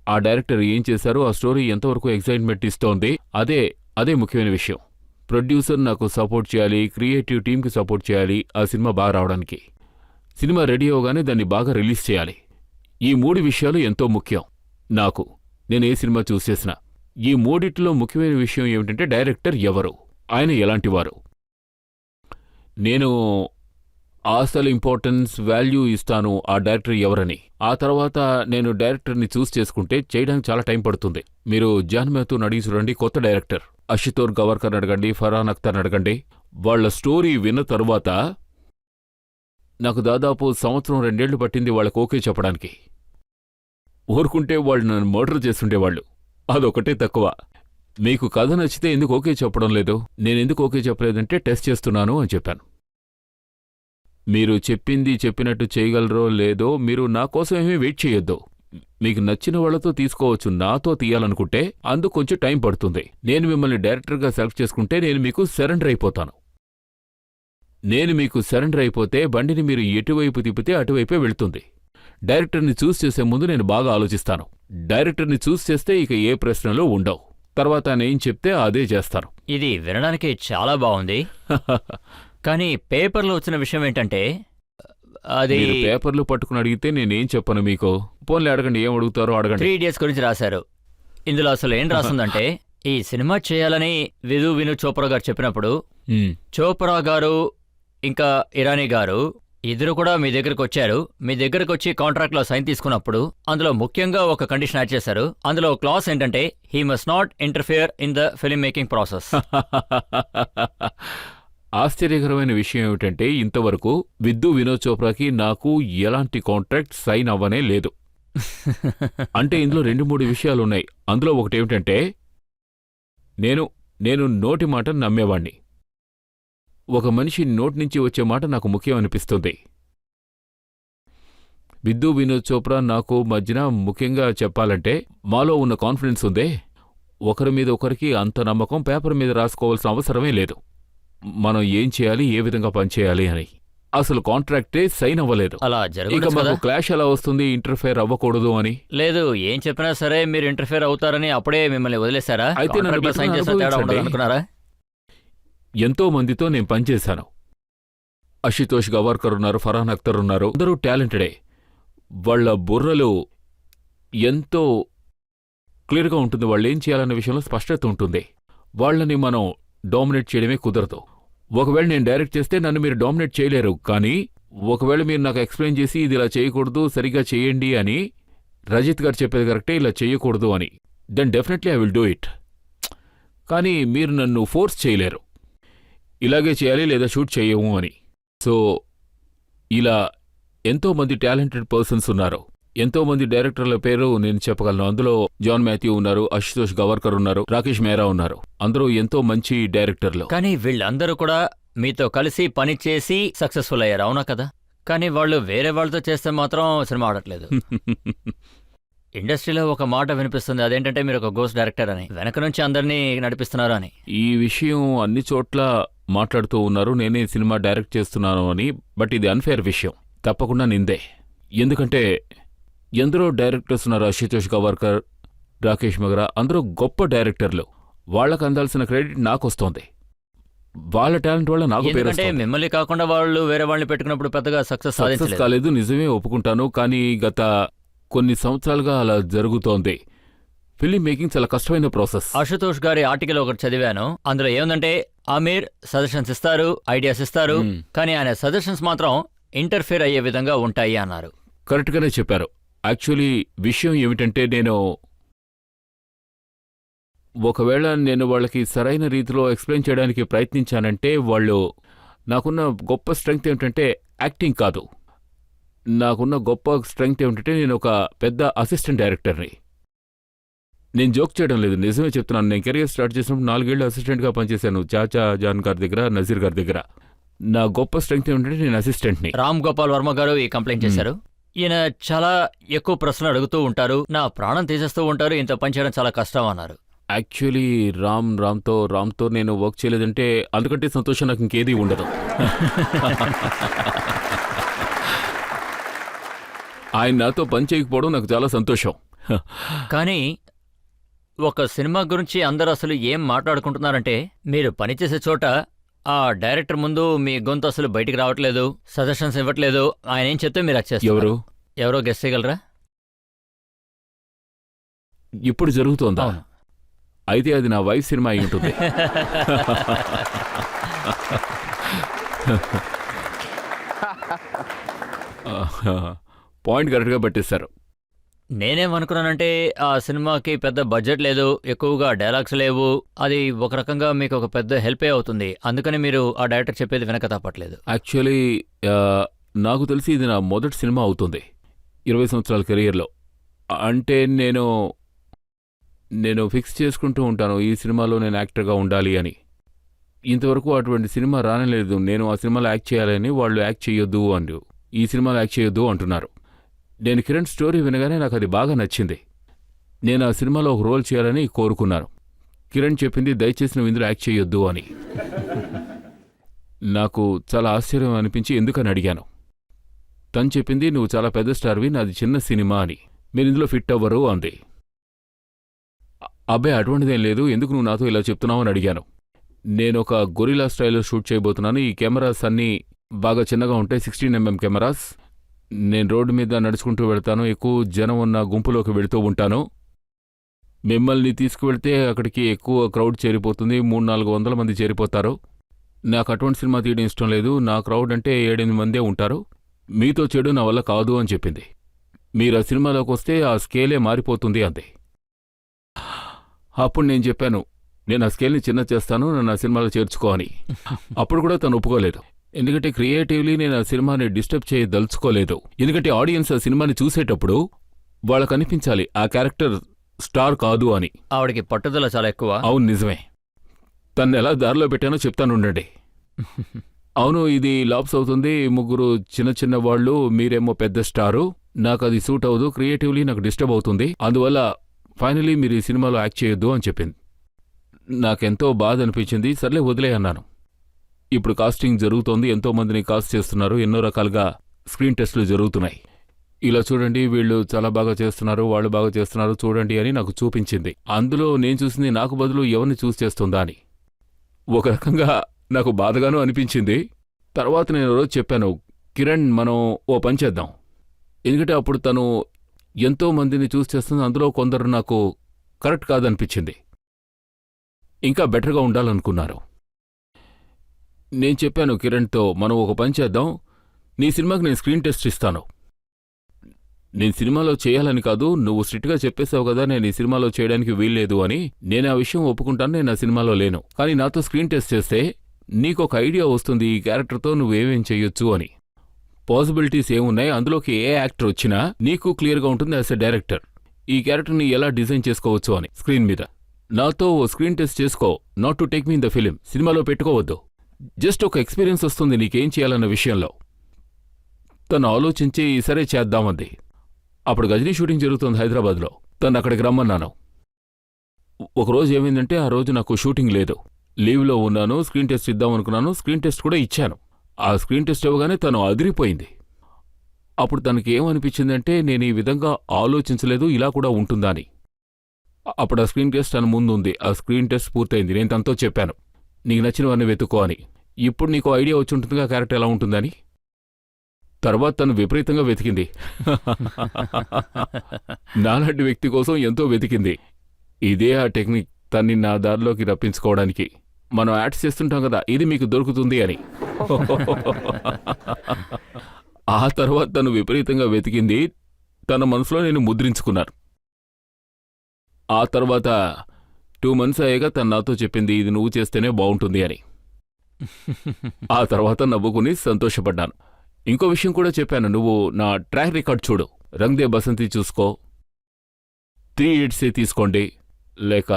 ఆ డైరెక్టర్ ఏం చేశారో, ఆ స్టోరీ ఎంతవరకు ఎక్సైట్మెంట్ ఇస్తోంది, అదే ముఖ్యమైన విషయం. ప్రొడ్యూసర్ నాకు సపోర్ట్ చేయాలి, క్రియేటివ్ టీంకి సపోర్ట్ చేయాలి ఆ సినిమా బాగా రావడానికి. సినిమా రెడీ అవగానే దాన్ని బాగా రిలీజ్ చేయాలి. ఈ 3 విషయాలు ఎంతో ముఖ్యం నాకు. నేను ఏ సినిమా చూస్ చేసినా ఈ 3 ముఖ్యమైన విషయం ఏమిటంటే డైరెక్టర్ ఎవరు, ఆయన ఎలాంటివారు. నేను అసలు ఇంపార్టెన్స్ వాల్యూ ఇస్తాను ఆ డైరెక్టర్ ఎవరని. ఆ తర్వాత నేను డైరెక్టర్ని చూస్ చేసుకుంటే చేయడానికి చాలా టైం పడుతుంది. మీరు జాన్ మెహతూన్ అడిగి చూడండి, కొత్త డైరెక్టర్. అశుతోష్ గవార్కర్ అడగండి, ఫర్హాన్ అఖ్తర్ అడగండి. వాళ్ల స్టోరీ విన్న తరువాత నాకు దాదాపు 1-2 ఏళ్లు పట్టింది వాళ్ళకి ఓకే చెప్పడానికి. ఊరుకుంటే వాళ్ళు నన్ను మర్డర్ చేస్తుండేవాళ్ళు. అదొకటే తక్కువ. మీకు కథ నచ్చితే ఎందుకు ఓకే చెప్పడం లేదు? నేనెందుకు ఓకే చెప్పలేదంటే టెస్ట్ చేస్తున్నాను అని చెప్పాను. మీరు చెప్పింది చెప్పినట్టు చేయగలరో లేదో మీరు నా కోసం ఏమీ వెయిట్ చేయొద్దు. మీకు నచ్చిన వాళ్లతో తీసుకోవచ్చు, నాతో తీయాలనుకుంటే అందుకు కొంచెం టైం పడుతుంది. నేను మిమ్మల్ని డైరెక్టర్గా సెలెక్ట్ చేసుకుంటే నేను మీకు సరెండర్ అయిపోతాను. నేను మీకు సరెండర్ అయిపోతే బండిని మీరు ఎటువైపు తిప్పితే అటువైపే వెళ్తుంది. డైరెక్టర్ని చూస్ చేసే ముందు నేను బాగా ఆలోచిస్తాను. డైరెక్టర్ని చూస్ చేస్తే ఇక ఏ ప్రశ్నలు ఉండవు. తర్వాత నేనేం చెప్తే అదే చేస్తాను. ఇది వినడానికి చాలా బాగుంది. కానీ పేపర్లో వచ్చిన విషయం ఏంటంటే అది మీరు పేపర్లు పట్టుకుని అడిగితే నేనేం చెప్పను మీకు. పోన్లే, అడగండి, ఏం అడుగుతారో అడగండి. 3 Idiots గురించి రాశారు. ఇందులో అసలు ఏం రాస్తుందంటే ఈ సినిమా చేయాలని వినోద్ చోప్రా గారు చెప్పినప్పుడు చోప్రా గారు ఇంకా ఇరానీ గారు ఇద్దరు కూడా మీ దగ్గరకు వచ్చారు. మీ దగ్గరకు వచ్చి కాంట్రాక్ట్లో సైన్ తీసుకున్నప్పుడు అందులో ముఖ్యంగా ఒక కండిషన్ యాడ్ చేశారు. అందులో క్లాస్ ఏంటంటే he must not interfere in the film making process. ఆశ్చర్యకరమైన విషయం ఏమిటంటే ఇంతవరకు వినోద్ చోప్రాకి నాకు ఎలాంటి కాంట్రాక్ట్ సైన్ అవ్వనే లేదు. అంటే ఇందులో 2-3 విషయాలున్నాయి. అందులో ఒకటేమిటంటే నేను నోటి మాట నమ్మేవాణ్ణి. ఒక మనిషి నోటి నుంచి వచ్చే మాట నాకు ముఖ్యం అనిపిస్తుంది. వినోద్ చోప్రా నాకు మధ్యన ముఖ్యంగా చెప్పాలంటే మాలో ఉన్న కాన్ఫిడెన్స్ ఉందే, ఒకరి మీద ఒకరికి అంత నమ్మకం పేపర్ మీద రాసుకోవాల్సిన అవసరమే లేదు. మనం ఏం చేయాలి, ఏ విధంగా పనిచేయాలి అని. అసలు కాంట్రాక్టే సైన్ అవ్వలేదు. అలా ఇక జరగదు మాకు క్లాష్ ఎలా వస్తుంది, ఇంటర్ఫేర్ అవ్వకూడదు అని. లేదు, ఏం చెప్పినా సరే మీరు ఇంటర్ఫేర్ అవుతారని అప్పుడే మిమ్మల్ని వదిలేశారా? అయితే నన్ను కాంట్రాక్ట్లో సైన్ చేసిన తేడా ఉండదు అనుకున్నారా? ఎంతో మందితో నేను పనిచేశాను. అశుతోష్ గవార్కర్ ఉన్నారు, ఫర్హాన్ అఖ్తర్ ఉన్నారు. అందరూ టాలెంటెడే. వాళ్ల బుర్రలు ఎంతో క్లియర్గా ఉంటుంది. వాళ్ళు ఏం చేయాలన్న విషయంలో స్పష్టత ఉంటుంది. వాళ్లని మనం డామినేట్ చేయడమే కుదరదు. ఒకవేళ నేను డైరెక్ట్ చేస్తే నన్ను మీరు డామినేట్ చేయలేరు. కానీ ఒకవేళ మీరు నాకు ఎక్స్ప్లెయిన్ చేసి ఇది ఇలా చేయకూడదు, సరిగ్గా చేయండి అని రజిత్ గారు చెప్పేది కరెక్టే, ఇలా చేయకూడదు అని, then definitely I will do it. కానీ మీరు నన్ను ఫోర్స్ చేయలేరు, ఇలాగే చేయాలి లేదా షూట్ చేయము అని. సో ఇలా ఎంతోమంది టాలెంటెడ్ పర్సన్స్ ఉన్నారు. ఎంతోమంది డైరెక్టర్ల పేరు నేను చెప్పగలను. అందులో జాన్ మాథ్యూ ఉన్నారు, అశుతోష్ గవార్కర్ ఉన్నారు, రాకేష్ మెహ్రా ఉన్నారు. అందరూ ఎంతో మంచి డైరెక్టర్లు. కానీ వీళ్ళందరూ కూడా మీతో కలిసి పని చేసి సక్సెస్ఫుల్ అయ్యారు, అవునా కదా? కానీ వాళ్ళు వేరే వాళ్ళతో చేస్తే మాత్రం సినిమా ఆడట్లేదు. ఇండస్ట్రీలో ఒక మాట వినిపిస్తుంది, అదేంటంటే మీరు ఒక గోస్ట్ డైరెక్టర్ అని, వెనక నుంచి అందరినీ నడిపిస్తున్నారు అని. ఈ విషయం అన్ని చోట్ల మాట్లాడుతూ ఉన్నారు, నేనే సినిమా డైరెక్ట్ చేస్తున్నాను అని. బట్ ఇది అన్ఫేర్ విషయం, తప్పకుండా నిందే. ఎందుకంటే ఎందరో డైరెక్టర్స్ ఉన్నారు. అశుతోష్ గవార్కర్, రాకేష్ మెహ్రా అందరూ గొప్ప డైరెక్టర్లు. వాళ్లకు అందాల్సిన క్రెడిట్ నాకొస్తోంది. వాళ్ళ టాలెంట్ వల్ల నాకు పేరు వస్తోంది. మిమ్మల్ని కాకుండా వాళ్ళు వేరే వాళ్ళని పెట్టుకున్నప్పుడు పెద్దగా సక్సెస్ కాలేదు, నిజమే, ఒప్పుకుంటాను. కానీ గత కొన్ని సంవత్సరాలుగా అలా జరుగుతోంది. ఫిలిం మేకింగ్ చాలా కష్టమైన ప్రాసెస్. అశుతోష్ గారి ఆర్టికల్ ఒకటి చదివాను. అందులో ఏముందంటే ఆమీర్ సజెషన్స్ ఇస్తారు, ఐడియాస్ ఇస్తారు, కానీ ఆయన సజెషన్స్ మాత్రం ఇంటర్ఫియర్ అయ్యే విధంగా ఉంటాయి అన్నారు. కరెక్ట్గానే చెప్పారు. యాక్చువల్లీ విషయం ఏమిటంటే ఒకవేళ నేను వాళ్ళకి సరైన రీతిలో ఎక్స్ప్లెయిన్ చేయడానికి ప్రయత్నించానంటే వాళ్ళు నాకున్న గొప్ప స్ట్రెంగ్త్ ఏమిటంటే యాక్టింగ్ కాదు. నాకున్న గొప్ప స్ట్రెంగ్త్ ఏమిటంటే నేను ఒక పెద్ద అసిస్టెంట్ డైరెక్టర్ని. నేను జోక్ చేయడం లేదు, నిజమే చెప్తున్నాను. నేను కెరియర్ స్టార్ట్ చేసినప్పుడు 4 ఏళ్ళు అసిస్టెంట్గా పనిచేశాను చాచా జాన్ గారి దగ్గర, నజీర్ గారి దగ్గర. నా గొప్ప స్ట్రెంగ్త్ ఏమిటంటే నేను అసిస్టెంట్ని. రామ్ గోపాల్ వర్మ గారు ఈ కంప్లైంట్ చేశారు. ఈయన చాలా ఎక్కువ ప్రశ్నలు అడుగుతూ ఉంటారు, నా ప్రాణం తీసేస్తూ ఉంటారు, ఇంత పని చేయడం చాలా కష్టం అన్నారు. యాక్చువల్లీ రామ్తో నేను వర్క్ చేయలేదంటే అందుకంటే సంతోషం నాకు ఇంకేదీ ఉండదు. ఆయన నాతో పని చేయకపోవడం నాకు చాలా సంతోషం. కానీ ఒక సినిమా గురించి అందరూ అసలు ఏం మాట్లాడుకుంటున్నారంటే, మీరు పనిచేసే చోట ఆ డైరెక్టర్ ముందు మీ గొంతు అసలు బయటికి రావట్లేదు, సజెషన్స్ ఇవ్వట్లేదు, ఆయన ఏం చెప్తే మీరు వచ్చేస్తారు. ఎవరో గెస్ చేయగలరా? ఇప్పుడు జరుగుతోందా? అవును. అయితే అది నా వైఫ్ సినిమా అయి ఉంటుంది. పాయింట్ కరెక్ట్గా పట్టేశారు. నేనేమనుకున్నానంటే ఆ సినిమాకి పెద్ద బడ్జెట్ లేదు, ఎక్కువగా డైలాగ్స్ లేవు, అది ఒక రకంగా మీకు ఒక పెద్ద హెల్పే అవుతుంది, అందుకని మీరు ఆ డైరెక్టర్ చెప్పేది వెనక తప్పట్లేదు. యాక్చువల్లీ నాకు తెలిసి ఇది నా మొదటి సినిమా అవుతుంది 20 సంవత్సరాల కెరియర్లో. అంటే నేను ఫిక్స్ చేసుకుంటూ ఉంటాను ఈ సినిమాలో నేను యాక్టర్గా ఉండాలి అని. ఇంతవరకు అటువంటి సినిమా రానలేదు. నేను ఆ సినిమాలో యాక్ట్ చేయాలని, వాళ్ళు యాక్ట్ చేయొద్దు అంటూ, ఈ సినిమాలో యాక్ట్ చేయొద్దు అంటున్నారు. నేను కిరణ్ స్టోరీ వినగానే నాకు అది బాగా నచ్చింది. నేను ఆ సినిమాలో ఒక రోల్ చేయాలని కోరుకున్నాను. కిరణ్ చెప్పింది దయచేసి నువ్వు ఇందులో యాక్ట్ చేయొద్దు అని. నాకు చాలా ఆశ్చర్యం అనిపించి ఎందుకని అడిగాను. తను చెప్పింది నువ్వు చాలా పెద్ద స్టార్వి, నాది చిన్న సినిమా అని, మీరు ఇందులో ఫిట్ అవ్వరు అంది. అబ్బాయి అటువంటిదేం లేదు, ఎందుకు నువ్వు నాతో ఇలా చెప్తున్నావు అని అడిగాను. నేను ఒక గొరిలా స్టైల్లో షూట్ చేయబోతున్నాను. ఈ కెమెరాస్ అన్నీ బాగా చిన్నగా ఉంటాయి, 16mm కెమెరాస్. నేను రోడ్డు మీద నడుచుకుంటూ వెళ్తాను, ఎక్కువ జనం ఉన్న గుంపులోకి వెళుతూ ఉంటాను. మిమ్మల్ని తీసుకువెళ్తే అక్కడికి ఎక్కువ క్రౌడ్ చేరిపోతుంది, 300-400 మంది చేరిపోతారు. నాకు అటువంటి సినిమా తీయడం ఇష్టం లేదు, నా క్రౌడ్ అంటే 7-8 మందే ఉంటారు, మీతో చెడు నా వల్ల కాదు అని చెప్పింది. మీరు ఆ సినిమాలోకి వస్తే ఆ స్కేలే మారిపోతుంది అంది. అప్పుడు నేను చెప్పాను, నేను ఆ స్కేల్ని చిన్న చేస్తాను, నన్ను ఆ సినిమాలో చేర్చుకో అని. అప్పుడు కూడా తను ఒప్పుకోలేదు. ఎందుకంటే క్రియేటివ్లీ నేను ఆ సినిమాని డిస్టర్బ్ చేయదలుచుకోలేదు. ఎందుకంటే ఆడియన్స్ ఆ సినిమాని చూసేటప్పుడు వాళ్ళకు అనిపించాలి ఆ క్యారెక్టర్ స్టార్ కాదు అని. ఆవిడకి పట్టుదల చాలా ఎక్కువ. అవును, నిజమే. తను ఎలా దారిలో పెట్టానో చెప్తానుండండి. అవును, ఇది లాప్స్ అవుతుంది, 3 చిన్న వాళ్ళు, మీరేమో పెద్ద స్టారు, నాకు అది సూట్ అవ్వదు, క్రియేటివ్లీ నాకు డిస్టర్బ్ అవుతుంది, అందువల్ల ఫైనలీ మీరు ఈ సినిమాలో యాక్ట్ చేయొద్దు అని చెప్పింది. నాకెంతో బాధ అనిపించింది. సర్లే వదిలే అన్నాను. ఇప్పుడు కాస్టింగ్ జరుగుతోంది, ఎంతోమందిని కాస్ట్ చేస్తున్నారు, ఎన్నో రకాలుగా స్క్రీన్ టెస్టులు జరుగుతున్నాయి. ఇలా చూడండి, వీళ్ళు చాలా బాగా చేస్తున్నారు, వాళ్ళు బాగా చేస్తున్నారు, చూడండి అని నాకు చూపించింది. అందులో నేను చూసింది నాకు బదులు ఎవరిని చూస్ చేస్తుందా అని. ఒక రకంగా నాకు బాధగానూ అనిపించింది. తర్వాత నేను రోజు చెప్పాను, కిరణ్ మనం ఓ పని చేద్దాం. ఎందుకంటే అప్పుడు తను ఎంతో మందిని చూస్ చేస్తుంది, అందులో కొందరు నాకు కరెక్ట్ కాదనిపించింది, ఇంకా బెటర్గా ఉండాలనుకున్నారు. నేను చెప్పాను కిరణ్తో, మనం ఒక పని చేద్దాం, నీ సినిమాకి నేను స్క్రీన్ టెస్ట్ ఇస్తాను. నేను సినిమాలో చేయాలని కాదు, నువ్వు స్ట్రిక్ట్గా చెప్పేశావు కదా నేను ఈ సినిమాలో చేయడానికి వీల్లేదు అని. నేను ఆ విషయం ఒప్పుకుంటాను, నేను ఆ సినిమాలో లేను, కానీ నాతో స్క్రీన్ టెస్ట్ చేస్తే నీకొక ఐడియా వస్తుంది ఈ క్యారెక్టర్తో నువ్వేమేం చెయ్యొచ్చు అని. పాసిబిలిటీస్ ఏమున్నాయి, అందులోకి ఏ యాక్టర్ వచ్చినా నీకు క్లియర్గా ఉంటుంది యాజ్ ఎ డైరెక్టర్, ఈ క్యారెక్టర్ని ఎలా డిజైన్ చేసుకోవచ్చు అని. స్క్రీన్ మీద నాతో ఓ స్క్రీన్ టెస్ట్ చేసుకో, not to take me in the film, సినిమాలో పెట్టుకోవద్దు, జస్ట్ ఒక ఎక్స్పీరియన్స్ వస్తుంది నీకేం చేయాలన్న విషయంలో. తను ఆలోచించి సరే చేద్దామంది. అప్పుడు గజనీ షూటింగ్ జరుగుతుంది హైదరాబాద్లో. తను అక్కడికి రమ్మన్నాను. ఒకరోజు ఏమైందంటే ఆ రోజు నాకు షూటింగ్ లేదు, లీవ్లో ఉన్నాను. స్క్రీన్ టెస్ట్ ఇద్దామనుకున్నాను, స్క్రీన్ టెస్ట్ కూడా ఇచ్చాను. ఆ స్క్రీన్ టెస్ట్ ఇవ్వగానే తను అదిరిపోయింది. అప్పుడు తనకి ఏమనిపించిందంటే నేను ఈ విధంగా ఆలోచించలేదు, ఇలా కూడా ఉంటుందా అని. అప్పుడు ఆ స్క్రీన్ టెస్ట్ తన ముందుంది, ఆ స్క్రీన్ టెస్ట్ పూర్తయింది. నేను తనతో చెప్పాను, నీకు నచ్చినవన్నీ వెతుక్కో అని. ఇప్పుడు నీకు ఐడియా వచ్చి ఉంటుందిగా క్యారెక్టర్ ఎలా ఉంటుందని. తర్వాత తను విపరీతంగా వెతికింది. నాలాంటి వ్యక్తి కోసం ఎంతో వెతికింది. ఇదే ఆ టెక్నిక్ తన్ని నా దారిలోకి రప్పించుకోవడానికి. మనం యాడ్స్ చేస్తుంటాం కదా, ఇది మీకు దొరుకుతుంది అని. ఆ తర్వాత తను విపరీతంగా వెతికింది తన మనసులో నేను ముద్రించుకున్నాను. ఆ తర్వాత 2 months అయ్యాక తను నాతో చెప్పింది ఇది నువ్వు చేస్తేనే బాగుంటుంది అని. ఆ తర్వాత నవ్వుకుని సంతోషపడ్డాను. ఇంకో విషయం కూడా చెప్పాను, నువ్వు నా ట్రాక్ రికార్డ్ చూడు, రంగ్ దే బసంతి చూసుకో, 3 Idiots తీసుకోండి, లేక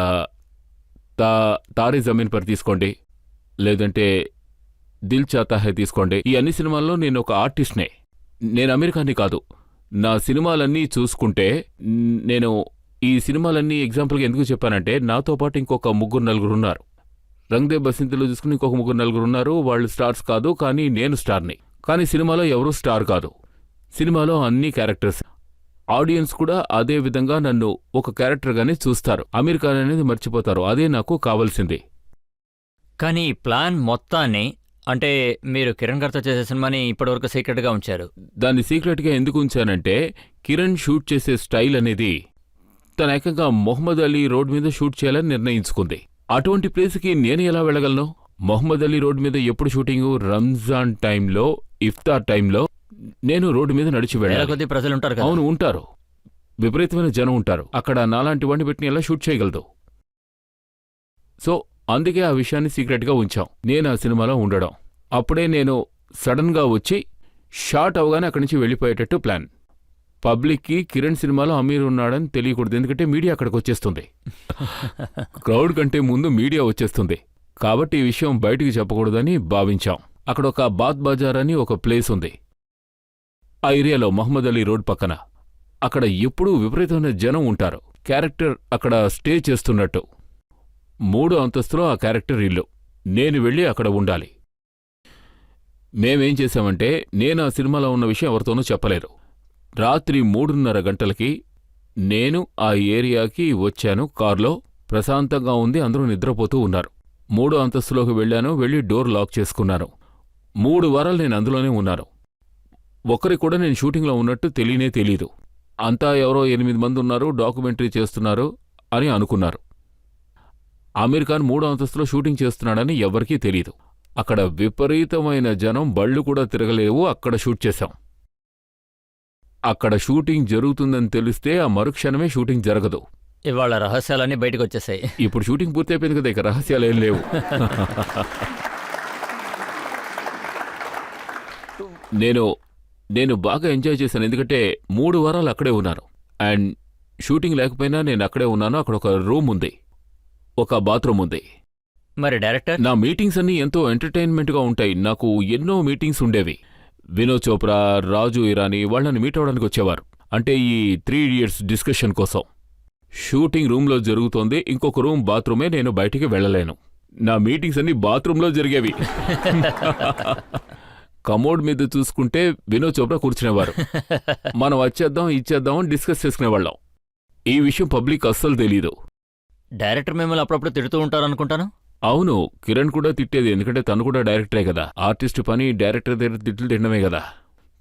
తారే జమీన్ పర్ తీసుకోండి, లేదంటే దిల్ చాతా హై తీసుకోండి. ఈ అన్ని సినిమాల్లో నేను ఒక ఆర్టిస్ట్నే, నేను అమెరికాని కాదు. నా సినిమాలన్నీ చూసుకుంటే నేను ఈ సినిమాలన్నీ ఎగ్జాంపుల్గా ఎందుకు చెప్పానంటే నాతో పాటు ఇంకొక 3-4 ఉన్నారు. రంగ్ దే బసంతిలో చూసుకుని ఇంకొక 3-4 ఉన్నారు. వాళ్ళు స్టార్స్ కాదు, కానీ నేను స్టార్ని. కానీ సినిమాలో ఎవరూ స్టార్ కాదు, సినిమాలో అన్ని క్యారెక్టర్స్. ఆడియన్స్ కూడా అదే విధంగా నన్ను ఒక క్యారెక్టర్గానే చూస్తారు, అమీర్ ఖాన్ అనేది మర్చిపోతారు. అదే నాకు కావాల్సింది. కానీ ఈ ప్లాన్ మొత్తాన్ని, అంటే మీరు కిరణ్ గారితో చేసే సినిమాని ఇప్పటివరకు సీక్రెట్గా ఉంచారు. దాన్ని సీక్రెట్గా ఎందుకు ఉంచానంటే కిరణ్ షూట్ చేసే స్టైల్ అనేది తన ఏకంగా మొహమ్మద్ అలీ రోడ్ మీద షూట్ చేయాలని నిర్ణయించుకుంది. అటువంటి ప్లేస్కి నేను ఎలా వెళ్ళగలను? మొహమ్మద్ అలీ రోడ్ మీద ఎప్పుడు షూటింగు? రంజాన్ టైంలో, ఇఫ్తార్ టైంలో నేను రోడ్డు మీద నడిచి వెళ్ళాలి. కొద్ది ప్రజలు ఉంటారు కదా. అవును, ఉంటారు, విపరీతమైన జనం ఉంటారు. అక్కడ నాలాంటి వాడిని పెట్టిన ఎలా షూట్ చేయగలదు? సో అందుకే ఆ విషయాన్ని సీక్రెట్గా ఉంచాం, నేను ఆ సినిమాలో ఉండడం. అప్పుడే నేను సడన్గా వచ్చి షాట్ అవగానే అక్కడి నుంచి వెళ్ళిపోయేటట్టు ప్లాన్. పబ్లిక్కి కిరణ్ సినిమాలో అమీర్ ఉన్నాడని తెలియకూడదు, ఎందుకంటే మీడియా అక్కడికి వచ్చేస్తుంది. క్రౌడ్ కంటే ముందు మీడియా వచ్చేస్తుంది, కాబట్టి ఈ విషయం బయటికి చెప్పకూడదని భావించాం. అక్కడ ఒక బాత్ బజార్ అని ఒక ప్లేస్ ఉంది ఆ ఏరియాలో, మహమ్మద్ అలీ రోడ్ పక్కన. అక్కడ ఎప్పుడూ విపరీతమైన జనం ఉంటారు. క్యారెక్టర్ అక్కడ స్టే చేస్తున్నట్టు 3వ అంతస్తులో ఆ క్యారెక్టర్ ఇల్లు. నేను వెళ్ళి అక్కడ ఉండాలి. మేమేం చేశామంటే నేను ఆ సినిమాలో ఉన్న విషయం ఎవరితోనూ చెప్పలేదు. రాత్రి 3:30 గంటలకి నేను ఆ ఏరియాకి వచ్చాను కార్లో. ప్రశాంతంగా ఉంది, అందరూ నిద్రపోతూ ఉన్నారు. 3వ అంతస్తులోకి వెళ్ళాను, వెళ్ళి డోర్ లాక్ చేసుకున్నాను. 3 వారాలు నేను అందులోనే ఉన్నాను. ఒక్కరికి కూడా నేను షూటింగ్లో ఉన్నట్టు తెలియనే తెలీదు. అంతా ఎవరో 8 మంది ఉన్నారు, డాక్యుమెంటరీ చేస్తున్నారు అని అనుకున్నారు. అమీర్ ఖాన్ 3వ అంతస్తులో షూటింగ్ చేస్తున్నాడని ఎవ్వరికీ తెలీదు. అక్కడ విపరీతమైన జనం, బళ్ళు కూడా తిరగలేవు. అక్కడ షూట్ చేశాం. అక్కడ షూటింగ్ జరుగుతుందని తెలిస్తే ఆ మరుక్షణమే షూటింగ్ జరగదు. ఇవాళ రహస్యాలన్నీ బయటకు వచ్చేసాయి. ఇప్పుడు షూటింగ్ పూర్తయిపోయింది కదా, ఇక రహస్యాలేం లేవు. నేను బాగా ఎంజాయ్ చేశాను, ఎందుకంటే 3 వారాలు అక్కడే ఉన్నాను. అండ్ షూటింగ్ లేకపోయినా నేను అక్కడే ఉన్నాను. అక్కడ ఒక రూమ్ ఉంది, ఒక బాత్రూమ్ ఉంది. మరి డైరెక్టర్? నా మీటింగ్స్ అన్నీ ఎంతో ఎంటర్టైన్మెంట్గా ఉంటాయి. నాకు ఎన్నో మీటింగ్స్ ఉండేవి. వినోద్ చోప్రా, రాజు ఇరానీ వాళ్ళని మీట్ అవడానికి వచ్చేవారు. అంటే ఈ 3 Idiots డిస్కషన్ కోసం. షూటింగ్ రూమ్లో జరుగుతోంది, ఇంకొక రూమ్ బాత్రూమే, నేను బయటికి వెళ్ళలేను. నా మీటింగ్స్ అన్నీ బాత్రూంలో జరిగేవి. కమోడ్ మీద చూసుకుంటే వినోద్ చోప్రా కూర్చునేవారు. మనం వచ్చేద్దాం ఇచ్చేద్దాం అని డిస్కస్ చేసుకునేవాళ్ళం. ఈ విషయం పబ్లిక్ అస్సలు తెలీదు. డైరెక్టర్ మిమ్మల్ని అప్పుడప్పుడు తిడుతూ ఉంటారనుకుంటాను. అవును, కిరణ్ కూడా తిట్టేది, ఎందుకంటే తను కూడా డైరెక్టరే కదా. ఆర్టిస్ట్ పని డైరెక్టర్ దగ్గర తిట్లు తినడమే కదా.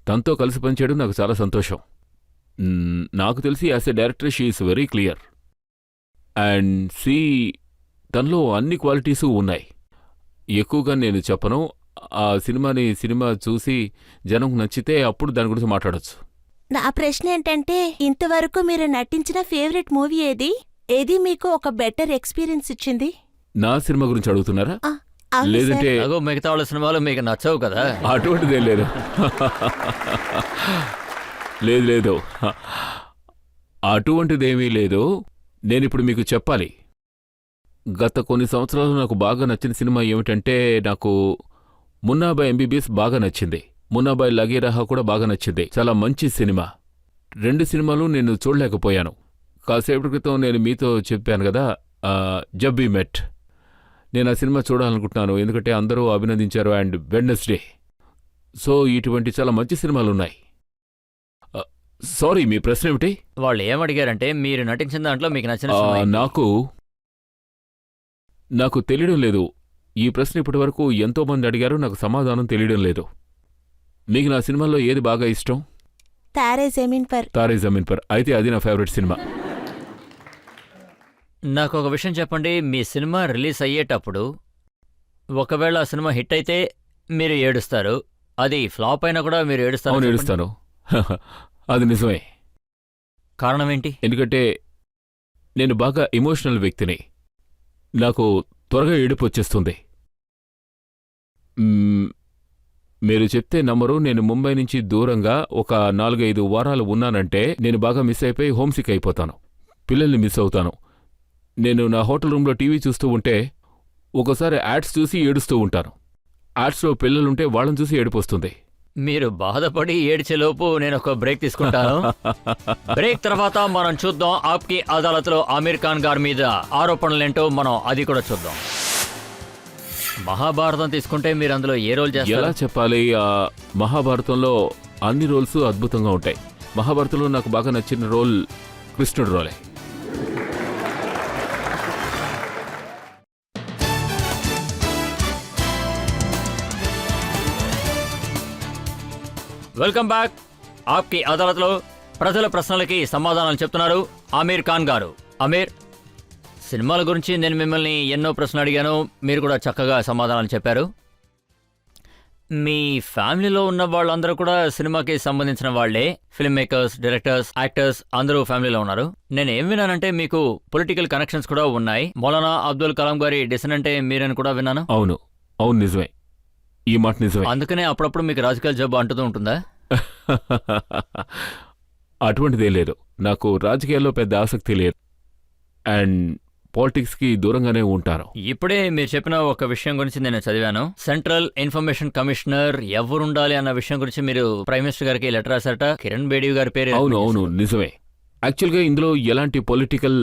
తనతో కలిసి పనిచేయడం నాకు చాలా సంతోషం. నాకు తెలిసి as a director she is very clear and తనలో అన్ని క్వాలిటీసు ఉన్నాయి. ఎక్కువగా నేను చెప్పను. ఆ సినిమా చూసి జనం నచ్చితే అప్పుడు దాని గురించి మాట్లాడొచ్చు. నా ప్రశ్న ఏంటంటే, ఇంతవరకు మీరు నటించిన ఫేవరెట్ మూవీ ఏది? ఏది మీకు ఒక బెటర్ ఎక్స్పీరియన్స్ ఇచ్చింది? నా సినిమా గురించి అడుగుతున్నారా? అవును లేదంటే అగో మిగతా వాళ్ళ సినిమాలు మీకు నచ్చవు కదా? అటువంటిదేం లేదు. లేదు, అటువంటిదేమీ లేదు. నేనిప్పుడు మీకు చెప్పాలి. గత కొన్ని సంవత్సరాలు నాకు బాగా నచ్చిన సినిమా ఏమిటంటే, నాకు మున్నాబాయ్ ఎంబీబీఎస్ బాగా నచ్చింది. మున్నాబాయ్ లగే రహా కూడా బాగా నచ్చింది. చాలా మంచి సినిమా. 2 సినిమాలు నేను చూడలేకపోయాను. కాసేపటి క్రితం నేను మీతో చెప్పాను కదా, జబ్ వీ మెట్. నేను ఆ సినిమా చూడాలనుకుంటున్నాను, ఎందుకంటే అందరూ అభినందించారు. And Wednesday. సో ఇటువంటి చాలా మంచి సినిమాలున్నాయి. సారీ, మీ ప్రశ్న ఏమిటి? వాళ్ళు ఏమడిగారంటే మీరు నటించిన దాంట్లో మీకు నచ్చిన సినిమా ఏంటి? నాకు తెలియడం లేదు. ఈ ప్రశ్న ఇప్పటివరకు ఎంతోమంది అడిగారు, నాకు సమాధానం తెలియడం లేదు. మీకు నా సినిమాల్లో ఏది బాగా ఇష్టం? తారే జమీన్ పర్. తారే జమీన్ పర్ అయితే అది నా ఫేవరెట్ సినిమా. నాకు ఒక విషయం చెప్పండి, మీ సినిమా రిలీజ్ అయ్యేటప్పుడు ఒకవేళ ఆ సినిమా హిట్ అయితే మీరు ఏడుస్తారు, అది ఫ్లాప్ అయినా కూడా మీరు అవును ఏడుస్తారు ఏడుస్తాను. అది నిజమే. కారణం ఏంటి? ఎందుకంటే నేను బాగా ఎమోషనల్ వ్యక్తిని. నాకు త్వరగా ఏడుపు వచ్చేస్తుంది. మీరు చెప్తే నమ్మరు, నేను ముంబై నుంచి దూరంగా ఒక 4-5 వారాలు ఉన్నానంటే నేను బాగా మిస్ అయిపోయి హోమ్సిక్ అయిపోతాను. పిల్లల్ని మిస్ అవుతాను. నేను నా హోటల్ రూమ్లో టీవీ చూస్తూ ఉంటే ఒకసారి యాడ్స్ చూసి ఏడుస్తూ ఉంటాను. యాడ్స్లో పిల్లలుంటే వాళ్ళని చూసి ఏడుపు వస్తుంది. మీరు బాధపడి ఏడ్చేలోపు నేను ఒక బ్రేక్ తీసుకుంటాను. బ్రేక్ తర్వాత మనం చూద్దాం ఆప్కి అదాలత్లో ఆమీర్ ఖాన్ గారి మీద ఆరోపణలేంటో మనం అది కూడా చూద్దాం. మహాభారతం తీసుకుంటే మీరు అందులో ఏ రోల్ ఎలా చేస్తారు? చెప్పాలి, మహాభారతంలో అన్ని రోల్స్ అద్భుతంగా ఉంటాయి. మహాభారతంలో నాకు బాగా నచ్చిన రోల్ కృష్ణుడి రోలే. Welcome back. ఆప్కి అదాలత్లో ప్రజల ప్రశ్నలకి సమాధానాలు చెప్తున్నారు ఆమీర్ ఖాన్ గారు. ఆమీర్, సినిమాల గురించి నేను మిమ్మల్ని ఎన్నో ప్రశ్నలు అడిగాను, మీరు కూడా చక్కగా సమాధానాలు చెప్పారు. మీ ఫ్యామిలీలో ఉన్న వాళ్ళందరూ కూడా సినిమాకి సంబంధించిన వాళ్లే, ఫిల్మ్ మేకర్స్, డైరెక్టర్స్, యాక్టర్స్ అందరూ ఫ్యామిలీలో ఉన్నారు. నేను ఏం విన్నానంటే మీకు పొలిటికల్ కనెక్షన్స్ కూడా ఉన్నాయి. మౌలానా అబ్దుల్ కలాం గారి డిసెండెంటే మీరని కూడా విన్నాను. అవును అవును నిజమే, ఈ మాట నిజమే. అందుకనే అప్పుడప్పుడు మీకు రాజకీయ జబ్బు అంటుతూ ఉంటుందా? అటువంటిదే లేదు. నాకు రాజకీయాల్లో పెద్ద ఆసక్తి లేదు అండ్ పాలిటిక్స్కి దూరంగానే ఉంటాను. ఇప్పుడే మీరు చెప్పిన ఒక విషయం గురించి నేను చదివాను. సెంట్రల్ ఇన్ఫర్మేషన్ కమిషనర్ ఎవరుండాలి అన్న విషయం గురించి మీరు ప్రైమ్ మినిస్టర్ గారికి లెటర్ రాశారట. కిరణ్ బేడి గారి పేరు. అవును అవును నిజమే. యాక్చువల్గా ఇందులో ఎలాంటి పొలిటికల్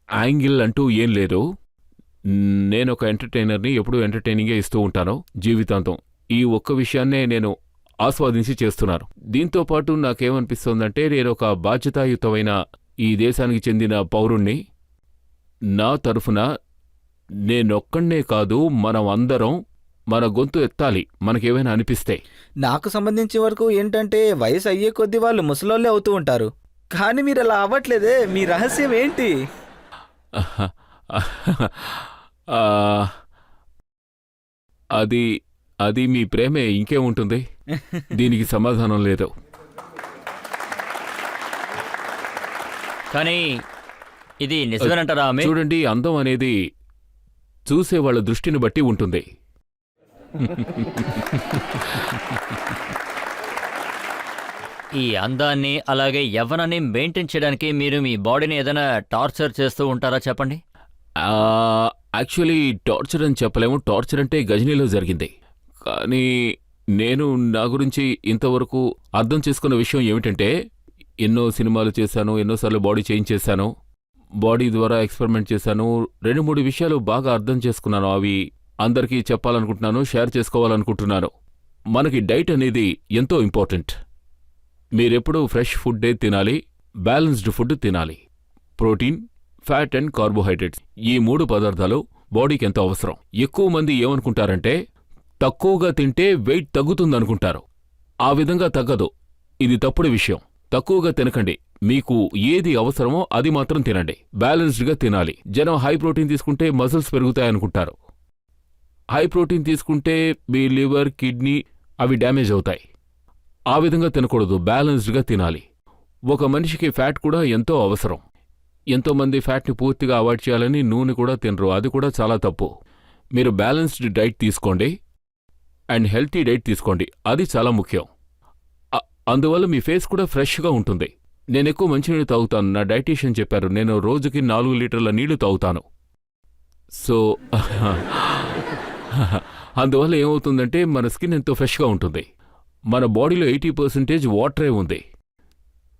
యాంగిల్ అంటూ ఏం లేదు. నేను ఒక ఎంటర్టైనర్ని, ఎప్పుడూ ఎంటర్టైనింగే ఇస్తూ ఉంటాను జీవితాంతం. ఈ ఒక్క విషయాన్నే నేను ఆస్వాదించి చేస్తున్నాను. దీంతో పాటు నాకేమనిపిస్తోందంటే నేను ఒక బాధ్యతాయుతమైన ఈ దేశానికి చెందిన పౌరుణ్ణి. నా తరఫున నేనొక్కడే కాదు, మనం అందరం మన గొంతు ఎత్తాలి మనకేమైనా అనిపిస్తే. నాకు సంబంధించిన వరకు ఏంటంటే వయసు అయ్యే కొద్దీ వాళ్ళు ముసలోళ్ళే అవుతూ ఉంటారు. కానీ మీరు అలా అవ్వట్లేదే, మీ రహస్యం ఏంటి? అది మీ ప్రేమే, ఇంకేముంటుంది. దీనికి సమాధానం లేదు. కానీ ఇది నిజమేనంటారా ఆమె? చూడండి, అందం అనేది చూసే వాళ్ళ దృష్టిని బట్టి ఉంటుంది. ఈ అందాన్ని అలాగే యవ్వనాన్ని మెయింటైన్ చేయడానికి మీరు మీ బాడీని ఏదైనా టార్చర్ చేస్తూ ఉంటారా చెప్పండి? యాక్చువల్లీ టార్చర్ అని చెప్పలేము. టార్చర్ అంటే గజనీలో జరిగింది. కానీ నేను నా గురించి ఇంతవరకు అర్థం చేసుకున్న విషయం ఏమిటంటే, ఎన్నో సినిమాలు చేశాను, ఎన్నోసార్లు బాడీ చేంజ్ చేశాను, బాడీ ద్వారా ఎక్స్పెరిమెంట్ చేశాను. 2-3 విషయాలు బాగా అర్థం చేసుకున్నాను. అవి అందరికీ చెప్పాలనుకుంటున్నాను, షేర్ చేసుకోవాలనుకుంటున్నాను. మనకి డైట్ అనేది ఎంతో ఇంపార్టెంట్. మీరెప్పుడూ ఫ్రెష్ ఫుడ్డే తినాలి, బ్యాలెన్స్డ్ ఫుడ్ తినాలి. ప్రోటీన్, ఫ్యాట్ అండ్ కార్బోహైడ్రేట్స్, ఈ 3 పదార్థాలు బాడీకి ఎంతో అవసరం. ఎక్కువ మంది ఏమనుకుంటారంటే తక్కువగా తింటే వెయిట్ తగ్గుతుందనుకుంటారు. ఆ విధంగా తగ్గదు. ఇది తప్పుడు విషయం. తక్కువగా తినకండి. మీకు ఏది అవసరమో అది మాత్రం తినండి. బ్యాలెన్స్డ్గా తినాలి. జనం హై ప్రోటీన్ తీసుకుంటే మజిల్స్ పెరుగుతాయనుకుంటారు. హై ప్రోటీన్ తీసుకుంటే మీ లివర్, కిడ్నీ అవి డ్యామేజ్ అవుతాయి. ఆ విధంగా తినకూడదు. బ్యాలెన్స్డ్గా తినాలి. ఒక మనిషికి ఫ్యాట్ కూడా ఎంతో అవసరం. ఎంతోమంది ఫ్యాట్ని పూర్తిగా అవాయిడ్ చేయాలని నూనె కూడా తినరు. అది కూడా చాలా తప్పు. మీరు బ్యాలెన్స్డ్ డైట్ తీసుకోండి అండ్ హెల్తీ డైట్ తీసుకోండి. అది చాలా ముఖ్యం. అందువల్ల మీ ఫేస్ కూడా ఫ్రెష్గా ఉంటుంది. నేను ఎక్కువ మంచినీళ్ళు తాగుతాను. నా డైటీషియన్ చెప్పారు నేను రోజుకి 4 లీటర్ల నీళ్లు తాగుతాను. సో అందువల్ల ఏమవుతుందంటే మన స్కిన్ ఎంతో ఫ్రెష్గా ఉంటుంది. మన బాడీలో 80% వాటరే ఉంది.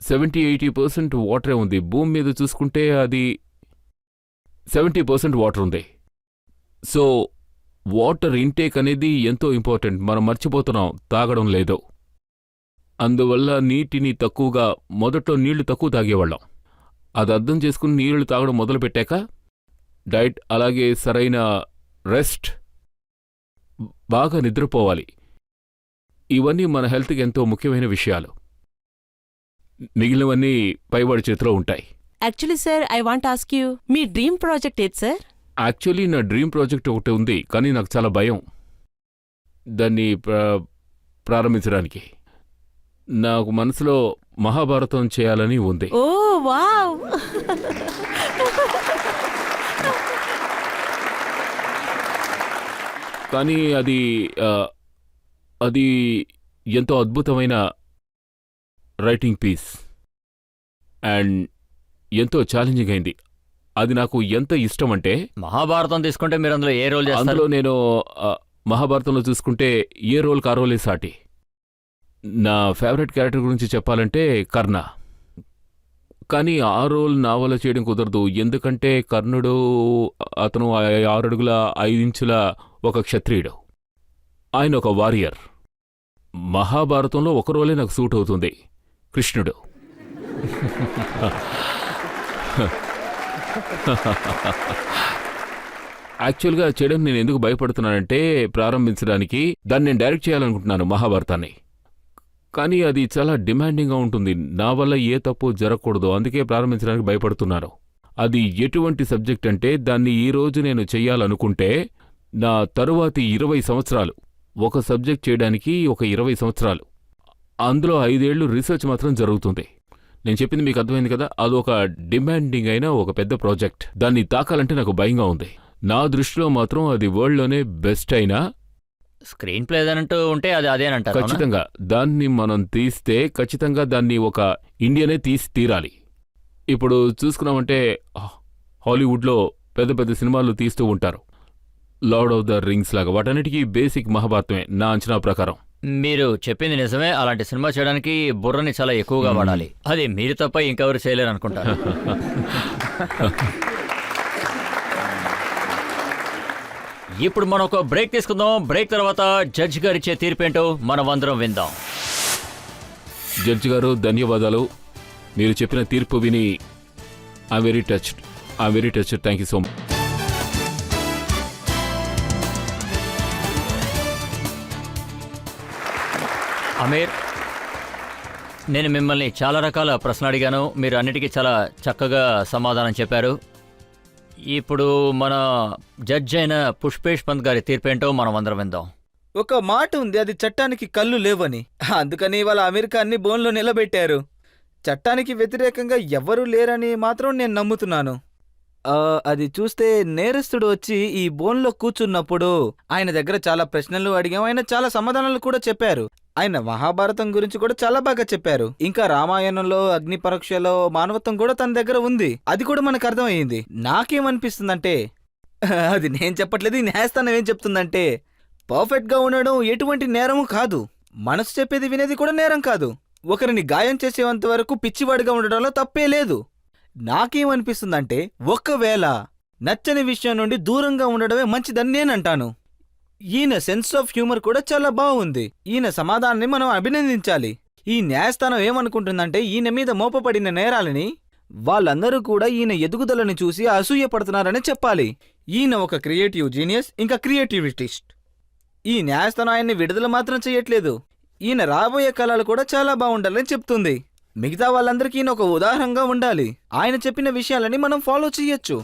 70-80% వాటరే ఉంది. భూమి మీద చూసుకుంటే అది 70% వాటర్ ఉంది. సో వాటర్ ఇంటేక్ అనేది ఎంతో ఇంపార్టెంట్. మనం మర్చిపోతున్నాం, తాగడం లేదు. అందువల్ల నీటిని తక్కువగా, మొదట్లో నీళ్లు తక్కువ తాగేవాళ్ళం. అది అర్థం చేసుకుని నీళ్లు తాగడం మొదలుపెట్టాక డైట్, అలాగే సరైన రెస్ట్, బాగా నిద్రపోవాలి. ఇవన్నీ మన హెల్త్కి ఎంతో ముఖ్యమైన విషయాలు. మిగిలినవన్నీ పైవాడి చేతిలో ఉంటాయి. Actually sir, I want ask you, me dream project ఏది సార్? యాక్చువల్లీ నా డ్రీమ్ ప్రాజెక్ట్ ఒకటి ఉంది, కానీ నాకు చాలా భయం. దాన్ని ప్రారంభించడానికి. నాకు మనసులో మహాభారతం చేయాలని ఉంది. ఓ వావ్. కానీ అది ఎంతో అద్భుతమైన రైటింగ్ పీస్ అండ్ ఎంతో ఛాలెంజింగ్ అయింది. అది నాకు ఎంత ఇష్టం అంటే, మహాభారతం తీసుకుంటే మీరు అందులో ఏ రోల్ చేస్తారు? అందులో నేను మహాభారతంలో చూసుకుంటే ఏ రోల్ కా రోలే సాటి. నా ఫేవరెట్ క్యారెక్టర్ గురించి చెప్పాలంటే కర్ణ. కానీ ఆ రోల్ నా వల్ల చేయడం కుదరదు. ఎందుకంటే కర్ణుడు అతను 6 అడుగుల 5 ఇంచుల ఒక క్షత్రియుడు. ఆయన ఒక వారియర్. మహాభారతంలో ఒక రోలే నాకు సూట్ అవుతుంది, కృష్ణుడు. యాక్చువల్గా చేయడం నేను ఎందుకు భయపడుతున్నానంటే, ప్రారంభించడానికి దాన్ని నేను డైరెక్ట్ చేయాలనుకుంటున్నాను మహాభారతాన్ని. కానీ అది చాలా డిమాండింగ్గా ఉంటుంది. నా వల్ల ఏ తప్పు జరగకూడదు, అందుకే ప్రారంభించడానికి భయపడుతున్నాను. అది ఎటువంటి సబ్జెక్ట్ అంటే, దాన్ని ఈరోజు నేను చెయ్యాలనుకుంటే నా తరువాతి 20 సంవత్సరాలు, ఒక సబ్జెక్ట్ చేయడానికి ఒక 20 సంవత్సరాలు, అందులో 5 ఏళ్లు రీసెర్చ్ మాత్రం జరుగుతుంది. నేను చెప్పింది మీకు అర్థమైంది కదా? అదొక డిమాండింగ్ అయిన ఒక పెద్ద ప్రాజెక్ట్. దాన్ని తాకాలంటే నాకు భయంగా ఉంది. నా దృష్టిలో మాత్రం అది వరల్డ్లోనే బెస్ట్ అయినా స్క్రీన్ ప్లే ఏదంటూ ఉంటే అది అదేనంటారు. ఖచ్చితంగా దాన్ని మనం తీస్తే ఖచ్చితంగా దాన్ని ఒక ఇండియనే తీసి తీరాలి. ఇప్పుడు చూసుకున్నామంటే హాలీవుడ్లో పెద్ద పెద్ద సినిమాలు తీస్తూ ఉంటారు, లార్డ్ ఆఫ్ ద రింగ్స్ లాగా. వాటన్నిటికీ బేసిక్ మహాభారతమే నా అంచనా ప్రకారం. మీరు చెప్పింది నిజమే. అలాంటి సినిమా చేయడానికి బుర్రని చాలా ఎక్కువగా వాడాలి. అది మీరు తప్ప ఇంకెవరు చేయలేరు అనుకుంటారు. ఇప్పుడు మనం ఒక బ్రేక్ తీసుకుందాం. బ్రేక్ తర్వాత జడ్జి గారు ఇచ్చే తీర్పేంటో మనం అందరం విందాం. జడ్జి గారు ధన్యవాదాలు. మీరు చెప్పిన తీర్పు విని I'm very touched. Thank you so much. Aamir, నేను మిమ్మల్ని చాలా రకాల ప్రశ్నలు అడిగాను. మీరు అన్నిటికీ చాలా చక్కగా సమాధానం చెప్పారు. ఇప్పుడు మన జడ్జి అయిన పుష్పేష్ పంత్ గారి తీర్పేంటో మనం అందరం విందాం. ఒక మాట ఉంది, అది చట్టానికి కళ్ళు లేవని. అందుకని వాళ్ళ అమెరికా అన్ని బోన్లో నిలబెట్టారు. చట్టానికి వ్యతిరేకంగా ఎవ్వరూ లేరని మాత్రం నేను నమ్ముతున్నాను. అది చూస్తే నేరస్తుడు వచ్చి ఈ బోన్లో కూర్చున్నప్పుడు ఆయన దగ్గర చాలా ప్రశ్నలు అడిగాం. ఆయన చాలా సమాధానాలు కూడా చెప్పారు. ఆయన మహాభారతం గురించి కూడా చాలా బాగా చెప్పారు. ఇంకా రామాయణంలో అగ్ని పరీక్షలో మానవత్వం కూడా తన దగ్గర ఉంది. అది కూడా మనకు అర్థమయ్యింది. నాకేమనిపిస్తుందంటే, అది నేను చెప్పట్లేదు, ఈ న్యాయస్థానం ఏం చెప్తుందంటే, పర్ఫెక్ట్ గా ఉండడం ఎటువంటి నేరము కాదు, మనసు చెప్పేది వినేది కూడా నేరం కాదు. ఒకరిని గాయం చేసేంత వరకు పిచ్చివాడిగా ఉండడంలో తప్పే లేదు. నాకేమనిపిస్తుందంటే, ఒకవేళ నచ్చని విషయం నుండి దూరంగా ఉండడమే మంచిదని నేనంటాను. ఈయన సెన్స్ ఆఫ్ హ్యూమర్ కూడా చాలా బాగుంది. ఈయన సమాధానాన్ని మనం అభినందించాలి. ఈ న్యాయస్థానం ఏమనుకుంటుందంటే, ఈయన మీద మోపబడిన నేరాలని వాళ్ళందరూ కూడా ఈయన ఎదుగుదలని చూసి అసూయపడుతున్నారని చెప్పాలి. ఈయన ఒక క్రియేటివ్ జీనియస్, ఇంకా క్రియేటివిటిస్ట్. ఈ న్యాయస్థానం ఆయన్ని విడుదల మాత్రం చేయట్లేదు, ఈయన రాబోయే కళలు కూడా చాలా బాగుండాలని చెప్తుంది. మిగతా వాళ్ళందరికీ ఈయన ఒక ఉదాహరణగా ఉండాలి. ఆయన చెప్పిన విషయాలని మనం ఫాలో చేయొచ్చు.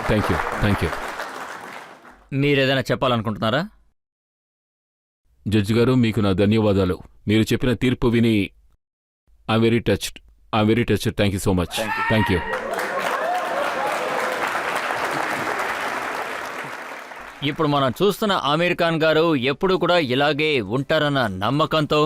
Thank you. మీరేదైనా చెప్పాలనుకుంటున్నారా? జడ్జి గారు, మీకు నా ధన్యవాదాలు. మీరు చెప్పిన తీర్పు విని I'm very touched. Thank you so much. Thank you. ఇప్పుడు మనం చూస్తున్న ఆమీర్ ఖాన్ గారు ఎప్పుడు కూడా ఇలాగే ఉంటారన్న నమ్మకంతో,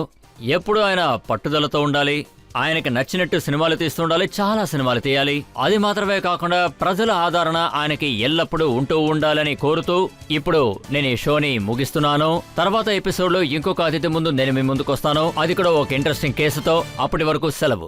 ఎప్పుడు ఆయన పట్టుదలతో ఉండాలి. ఆయనకి నచ్చినట్టు సినిమాలు తీస్తుండాలి, చాలా సినిమాలు తీయాలి. అది మాత్రమే కాకుండా ప్రజల ఆదరణ ఆయనకి ఎల్లప్పుడూ ఉంటూ ఉండాలని కోరుతూ ఇప్పుడు నేను ఈ షోని ముగిస్తున్నాను. తర్వాత ఎపిసోడ్లో ఇంకొక అతిథి ముందు నేను మీ ముందుకు వస్తాను. అది కూడా ఒక ఇంట్రెస్టింగ్ కేసుతో. అప్పటి వరకు సెలవు.